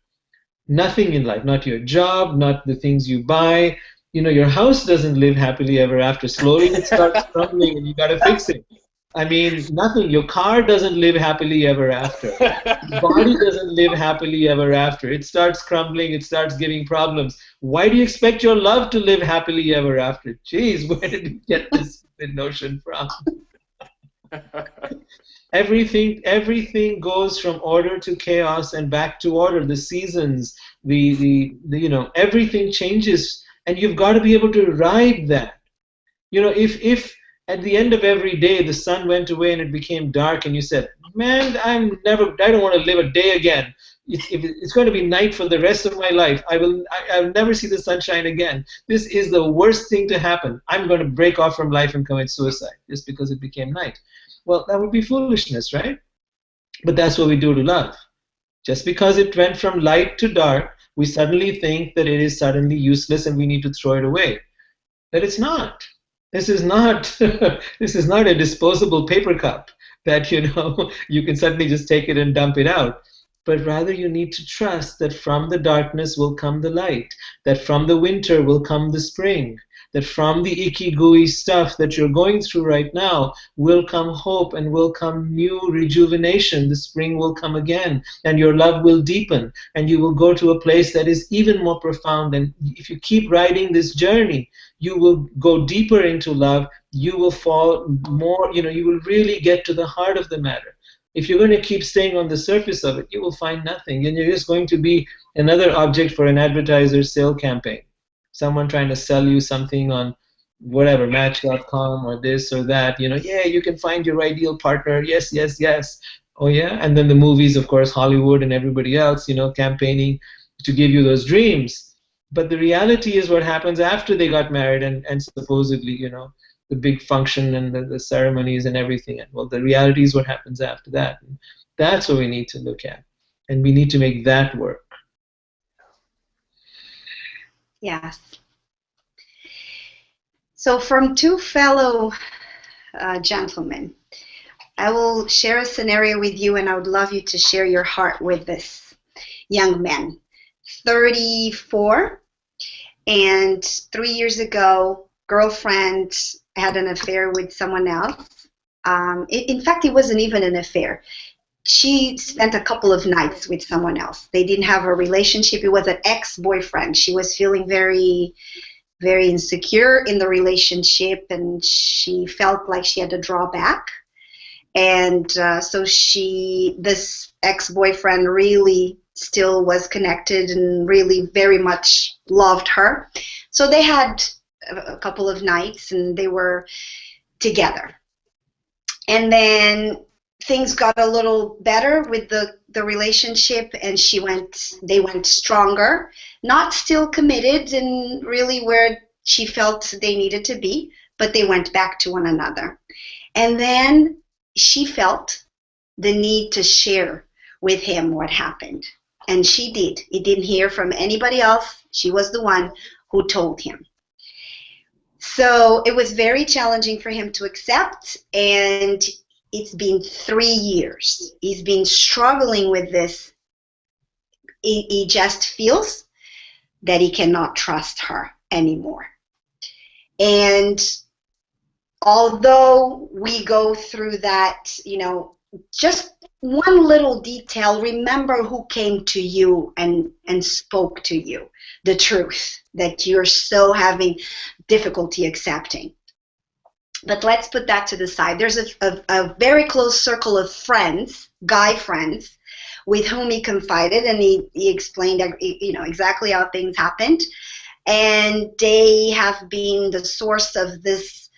Nothing in life, not your job, not the things you buy. Your house doesn't live happily ever after. Slowly it starts crumbling and you got to fix it. I mean, nothing. Your car doesn't live happily ever after. Your body doesn't live happily ever after. It starts crumbling, it starts giving problems. Why do you expect your love to live happily ever after? Jeez, where did you get this notion from? Everything goes from order to chaos and back to order. The seasons, the everything changes, and you've got to be able to ride that. If at the end of every day the sun went away and it became dark, and you said, "Man, I don't want to live a day again. It's going to be night for the rest of my life. I'll never see the sunshine again. This is the worst thing to happen. I'm going to break off from life and commit suicide just because it became night." Well, that would be foolishness, right? But that's what we do to love. Just because it went from light to dark, we suddenly think that it is suddenly useless and we need to throw it away. But it's not. This is not this is not a disposable paper cup that you can suddenly just take it and dump it out. But rather you need to trust that from the darkness will come the light, that from the winter will come the spring, that from the icky gooey stuff that you're going through right now will come hope and will come new rejuvenation. The spring will come again and your love will deepen and you will go to a place that is even more profound. And if you keep riding this journey, you will go deeper into love. You will fall more, you will really get to the heart of the matter. If you're going to keep staying on the surface of it, you will find nothing, and you're just going to be another object for an advertiser's sale campaign. Someone trying to sell you something on whatever, Match.com or this or that. Yeah, you can find your ideal partner. Yes, yes, yes. Oh yeah, and then the movies, of course, Hollywood and everybody else, campaigning to give you those dreams. But the reality is what happens after they got married and supposedly, the big function and the ceremonies and everything. And well, the reality is what happens after that. And that's what we need to look at. And we need to make that work. Yes. So from two fellow gentlemen, I will share a scenario with you, and I would love you to share your heart with this young man. 34, and 3 years ago, girlfriend had an affair with someone else. In fact, it wasn't even an affair. She spent a couple of nights with someone else. They didn't have a relationship. It was an ex-boyfriend. She was feeling very, very insecure in the relationship, and she felt like she had to draw back. And so this ex-boyfriend really still was connected and really very much loved her. So they had a couple of nights and they were together. And then things got a little better with the relationship, and they went stronger, not still committed and really where she felt they needed to be, but they went back to one another. And then she felt the need to share with him what happened. And she did. He didn't hear from anybody else. She was the one who told him. So it was very challenging for him to accept, and it's been 3 years. He's been struggling with this. He just feels that he cannot trust her anymore. And although we go through that, just one little detail, remember who came to you and spoke to you the truth that you're so having difficulty accepting. But let's put that to the side. There's a very close circle of friends, guy friends, with whom he confided, and he explained exactly how things happened. And they have been the source of this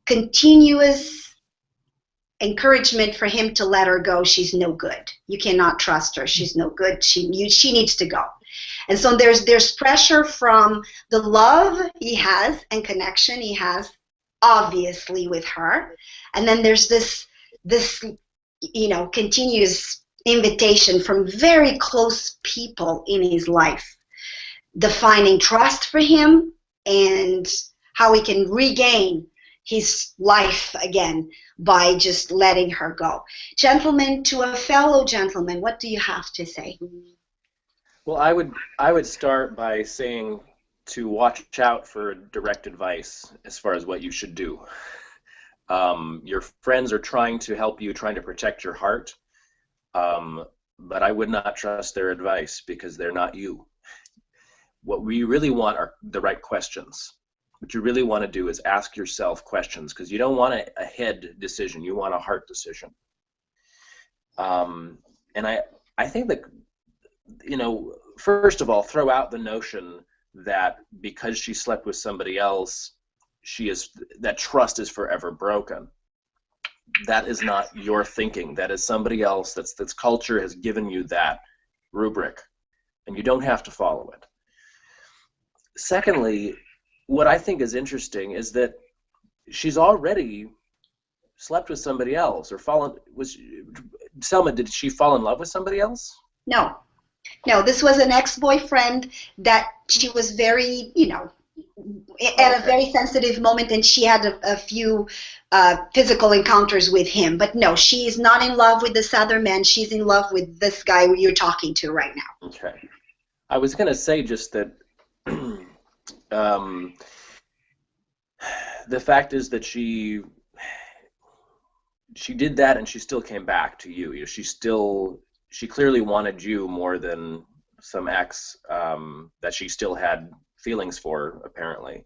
continuous encouragement for him to let her go. She's no good. You cannot trust her. She's no good. She needs to go. And so there's pressure from the love he has and connection he has, obviously, with her. And then there's this continuous invitation from very close people in his life, defining trust for him and how he can regain his life again by just letting her go. Gentlemen, to a fellow gentleman, what do you have to say? Well, I would start by saying to watch out for direct advice as far as what you should do. Your friends are trying to help you, trying to protect your heart, but I would not trust their advice because they're not you. What we really want are the right questions. What you really want to do is ask yourself questions, because you don't want a head decision, you want a heart decision. And I think that, first of all, throw out the notion that because she slept with somebody else, that trust is forever broken. That is not your thinking. That is somebody else. That's culture has given you that rubric, and you don't have to follow it. Secondly, what I think is interesting is that she's already slept with somebody else or Selma, did she fall in love with somebody else? No, this was an ex-boyfriend that she was very, at a very sensitive moment, and she had a few physical encounters with him. But no, she is not in love with this other man. She's in love with this guy you're talking to right now. Okay. I was going to say just that the fact is that she did that and she still came back to you. She clearly wanted you more than some ex that she still had feelings for, apparently.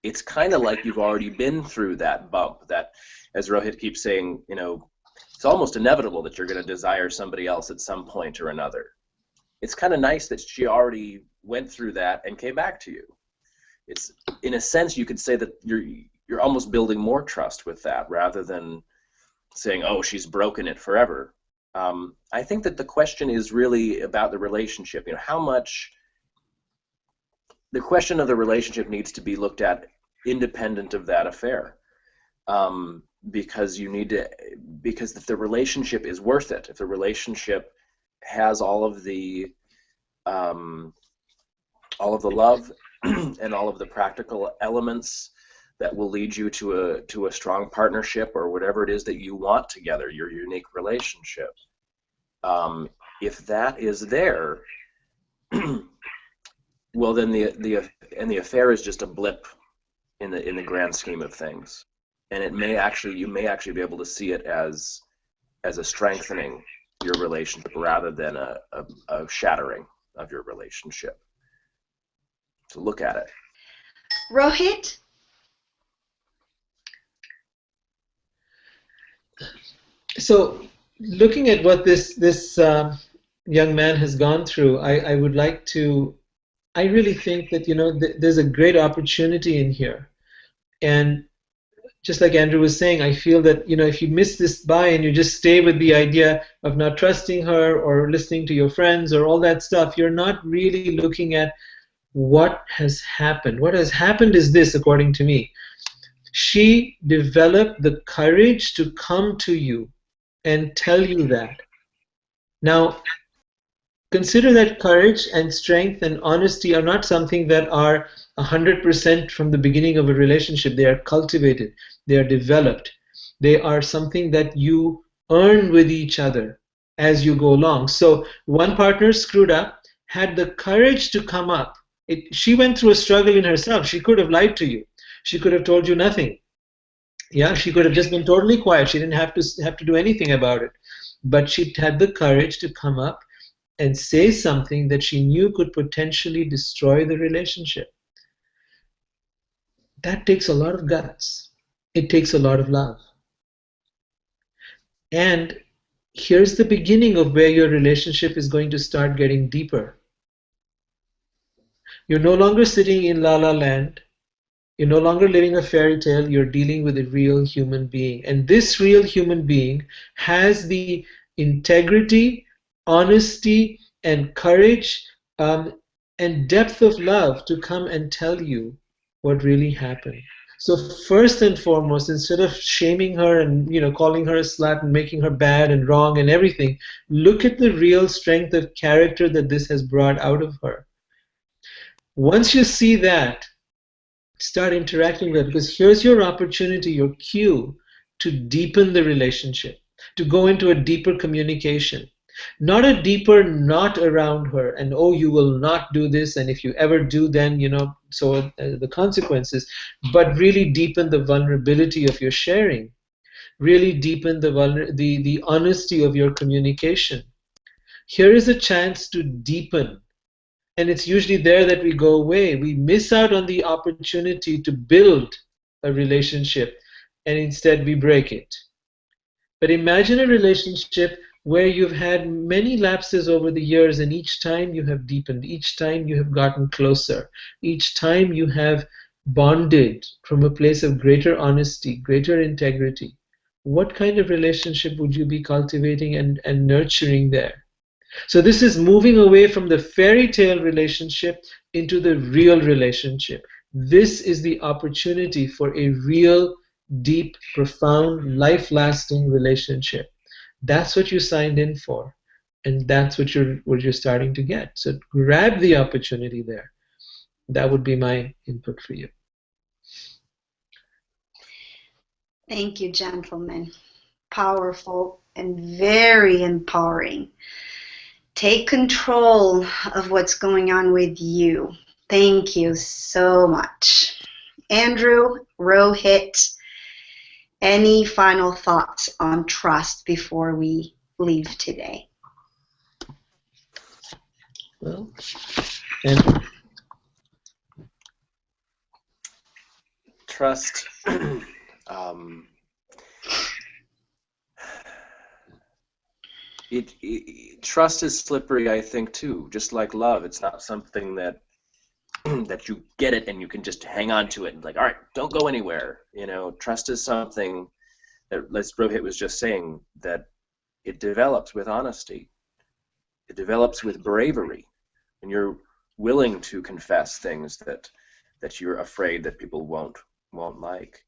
It's kind of like you've already been through that bump, that, as Rohit keeps saying, it's almost inevitable that you're going to desire somebody else at some point or another. It's kind of nice that she already went through that and came back to you. It's, in a sense, you could say that you're almost building more trust with that rather than saying, oh, she's broken it forever. I think that the question is really about the relationship. How much the question of the relationship needs to be looked at independent of that affair, because if the relationship is worth it, if the relationship has all of the love and all of the practical elements that will lead you to a strong partnership or whatever it is that you want together, your unique relationship. If that is there, well, then the affair is just a blip in the grand scheme of things. And it may actually, you may actually be able to see it as a strengthening your relationship rather than a shattering of your relationship. So look at it. Rohit? So, looking at what this young man has gone through, I would like to. I really think that there's a great opportunity in here, and just like Andrew was saying, I feel that if you miss this by and you just stay with the idea of not trusting her or listening to your friends or all that stuff, you're not really looking at what has happened. What has happened is this, according to me. She developed the courage to come to you and tell you that. Now, consider that courage and strength and honesty are not something that are 100% from the beginning of a relationship. They are cultivated, they are developed, they are something that you earn with each other as you go along. So, one partner screwed up, had the courage to come up. She went through a struggle in herself. She could have lied to you, she could have told you nothing. Yeah, she could have just been totally quiet. She didn't have to do anything about it. But she had the courage to come up and say something that she knew could potentially destroy the relationship. That takes a lot of guts. It takes a lot of love. And here's the beginning of where your relationship is going to start getting deeper. You're no longer sitting in la la land. You're no longer living a fairy tale. You're dealing with a real human being. And this real human being has the integrity, honesty, and courage and depth of love to come and tell you what really happened. So first and foremost, instead of shaming her and calling her a slut and making her bad and wrong and everything, look at the real strength of character that this has brought out of her. Once you see that, start interacting with it, because here's your opportunity, your cue to deepen the relationship, to go into a deeper communication. Not a deeper not around her and, oh, you will not do this, and if you ever do, then so the consequences, but really deepen the vulnerability of your sharing, really deepen the honesty of your communication. Here is a chance to deepen. And it's usually there that we go away. We miss out on the opportunity to build a relationship, and instead we break it. But imagine a relationship where you've had many lapses over the years, and each time you have deepened, each time you have gotten closer, each time you have bonded from a place of greater honesty, greater integrity. What kind of relationship would you be cultivating and nurturing there? So this is moving away from the fairy tale relationship into the real relationship. This is the opportunity for a real, deep, profound, life-lasting relationship. That's what you signed in for, and that's what you're starting to get. So grab the opportunity there. That would be my input for you. Thank you, gentlemen. Powerful and very empowering. Take control of what's going on with you. Thank you so much. Andrew, Rohit, any final thoughts on trust before we leave today? Well, Andrew? Trust. Trust is slippery, I think, too. Just like love, it's not something that that you get it and you can just hang on to it and all right, don't go anywhere. Trust is something that, as Rohit was just saying, that it develops with honesty. It develops with bravery, and you're willing to confess things that you're afraid that people won't like.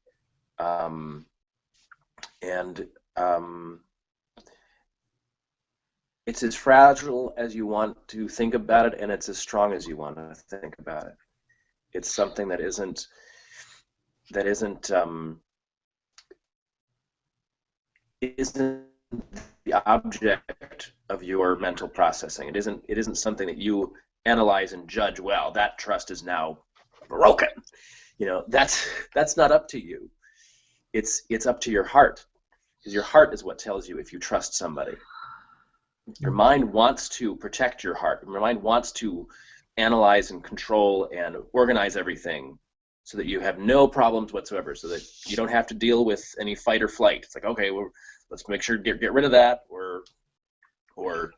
It's as fragile as you want to think about it, and it's as strong as you want to think about it. It's something that isn't the object of your mental processing. It isn't something that you analyze and judge. Well, that trust is now broken. that's not up to you. It's up to your heart, because your heart is what tells you if you trust somebody. Your mind wants to protect your heart. Your mind wants to analyze and control and organize everything so that you have no problems whatsoever, so that you don't have to deal with any fight or flight. It's like, okay, well, let's make sure to get rid of that, or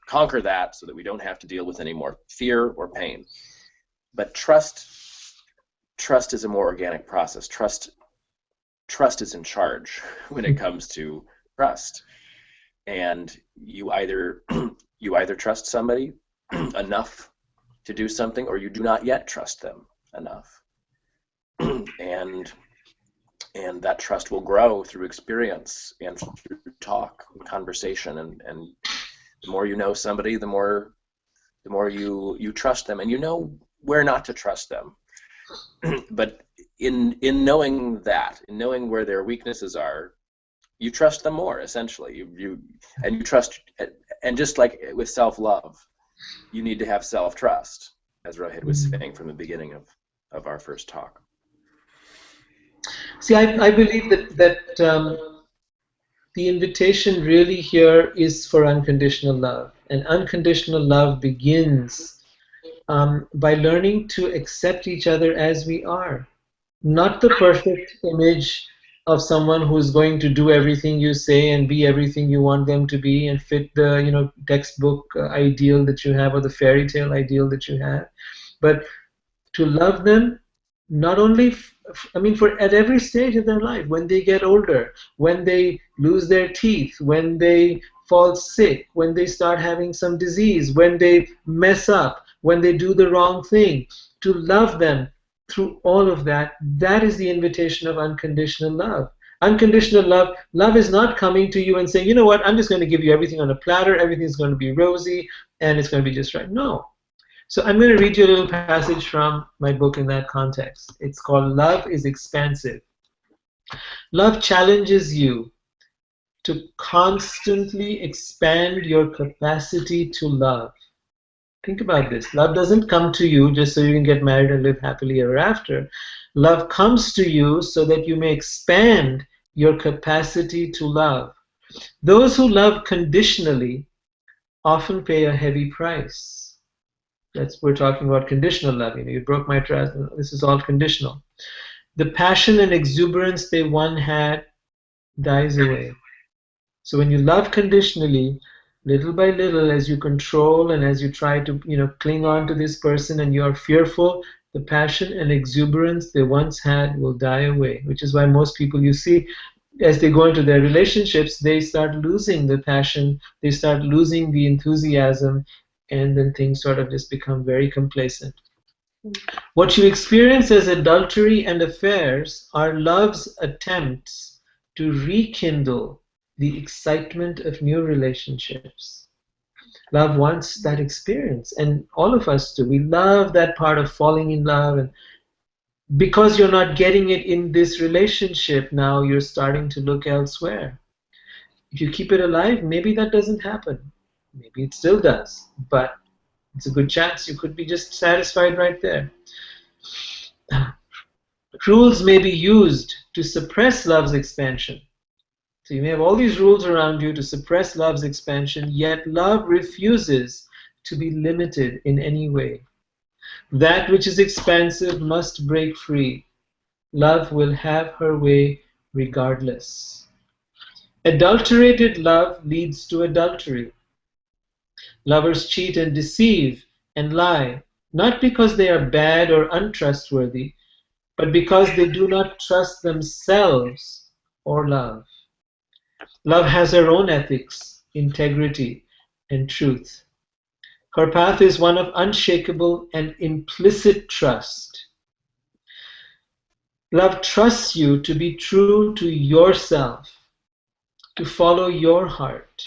conquer that, so that we don't have to deal with any more fear or pain. But trust is a more organic process. Trust is in charge when it comes to trust. And you either trust somebody enough to do something, or you do not yet trust them enough. and that trust will grow through experience and through talk and conversation, and the more you know somebody, the more you trust them, and you know where not to trust them. But in knowing that, in knowing where their weaknesses are, you trust them more, essentially. You trust, and just like with self-love, you need to have self-trust, as Rohit was saying from the beginning of our first talk. See, I believe that the invitation really here is for unconditional love, and unconditional love begins by learning to accept each other as we are. Not the perfect image of someone who's going to do everything you say and be everything you want them to be and fit the textbook ideal that you have, or the fairy tale ideal that you have, but to love them not only for at every stage of their life, when they get older, when they lose their teeth, when they fall sick, when they start having some disease, when they mess up, when they do the wrong thing, to love them through all of that. That is the invitation of unconditional love. Unconditional love is not coming to you and saying, you know what, I'm just going to give you everything on a platter, everything's going to be rosy, and it's going to be just right. No. So I'm going to read you a little passage from my book in that context. It's called Love is Expansive. Love challenges you to constantly expand your capacity to love. Think about this. Love doesn't come to you just so you can get married and live happily ever after. Love comes to you so that you may expand your capacity to love. Those who love conditionally often pay a heavy price. We're talking about conditional love. You broke my trust. This is all conditional. The passion and exuberance they once had dies away. So when you love conditionally, little by little, as you control and as you try to cling on to this person and you are fearful, the passion and exuberance they once had will die away. Which is why most people you see, as they go into their relationships, they start losing the passion, they start losing the enthusiasm, and then things sort of just become very complacent. What you experience as adultery and affairs are love's attempts to rekindle the excitement of new relationships. Love wants that experience, and all of us do. We love that part of falling in love, and because you're not getting it in this relationship, now you're starting to look elsewhere. If you keep it alive, maybe that doesn't happen. Maybe it still does, but it's a good chance you could be just satisfied right there. Rules may be used to suppress love's expansion. So you may have all these rules around you to suppress love's expansion, yet love refuses to be limited in any way. That which is expansive must break free. Love will have her way regardless. Adulterated love leads to adultery. Lovers cheat and deceive and lie, not because they are bad or untrustworthy, but because they do not trust themselves or love. Love has her own ethics, integrity, and truth. Her path is one of unshakable and implicit trust. Love trusts you to be true to yourself, to follow your heart,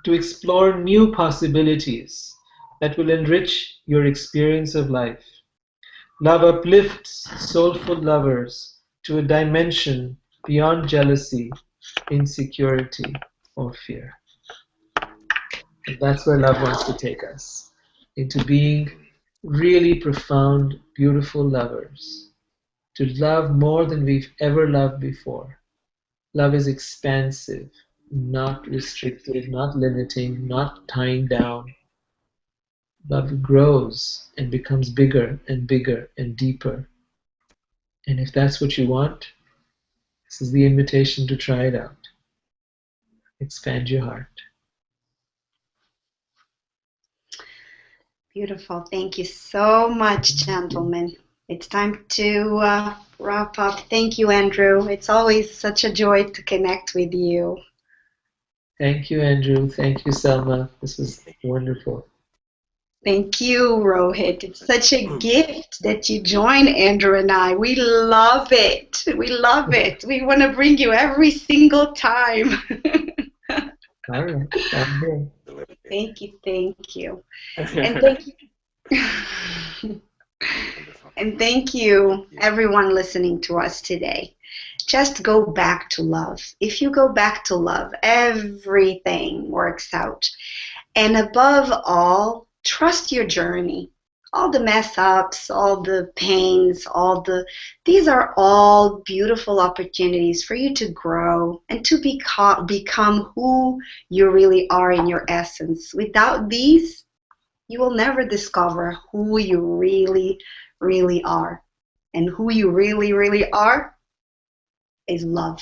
to explore new possibilities that will enrich your experience of life. Love uplifts soulful lovers to a dimension beyond jealousy, insecurity, or fear. And that's where love wants to take us, into being really profound, beautiful lovers, to love more than we've ever loved before. Love is expansive, not restrictive, not limiting, not tying down. Love grows and becomes bigger and bigger and deeper. And if that's what you want, this is the invitation to try it out. Expand your heart. Beautiful. Thank you so much, gentlemen. It's time to wrap up. Thank you, Andrew. It's always such a joy to connect with you. Thank you, Andrew. Thank you, Selma. This was wonderful. Thank you, Rohit. It's such a gift that you join Andrew and I. We love it. We love it. We want to bring you every single time. All right. I'm here. Thank you. Thank you. And thank you. And thank you, everyone listening to us today. Just go back to love. If you go back to love, everything works out. And above all, trust your journey. All the mess ups, all the pains, these are all beautiful opportunities for you to grow and to become who you really are in your essence. Without these, you will never discover who you really, really are. And who you really, really are is love.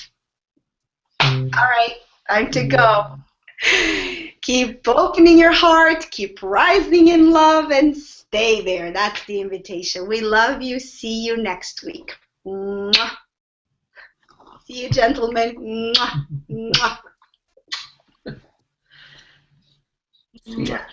All right, time to go. Keep opening your heart, keep rising in love, and stay there. That's the invitation. We love you. See you next week. Mwah. See you, gentlemen. Mwah. Mwah. Yeah.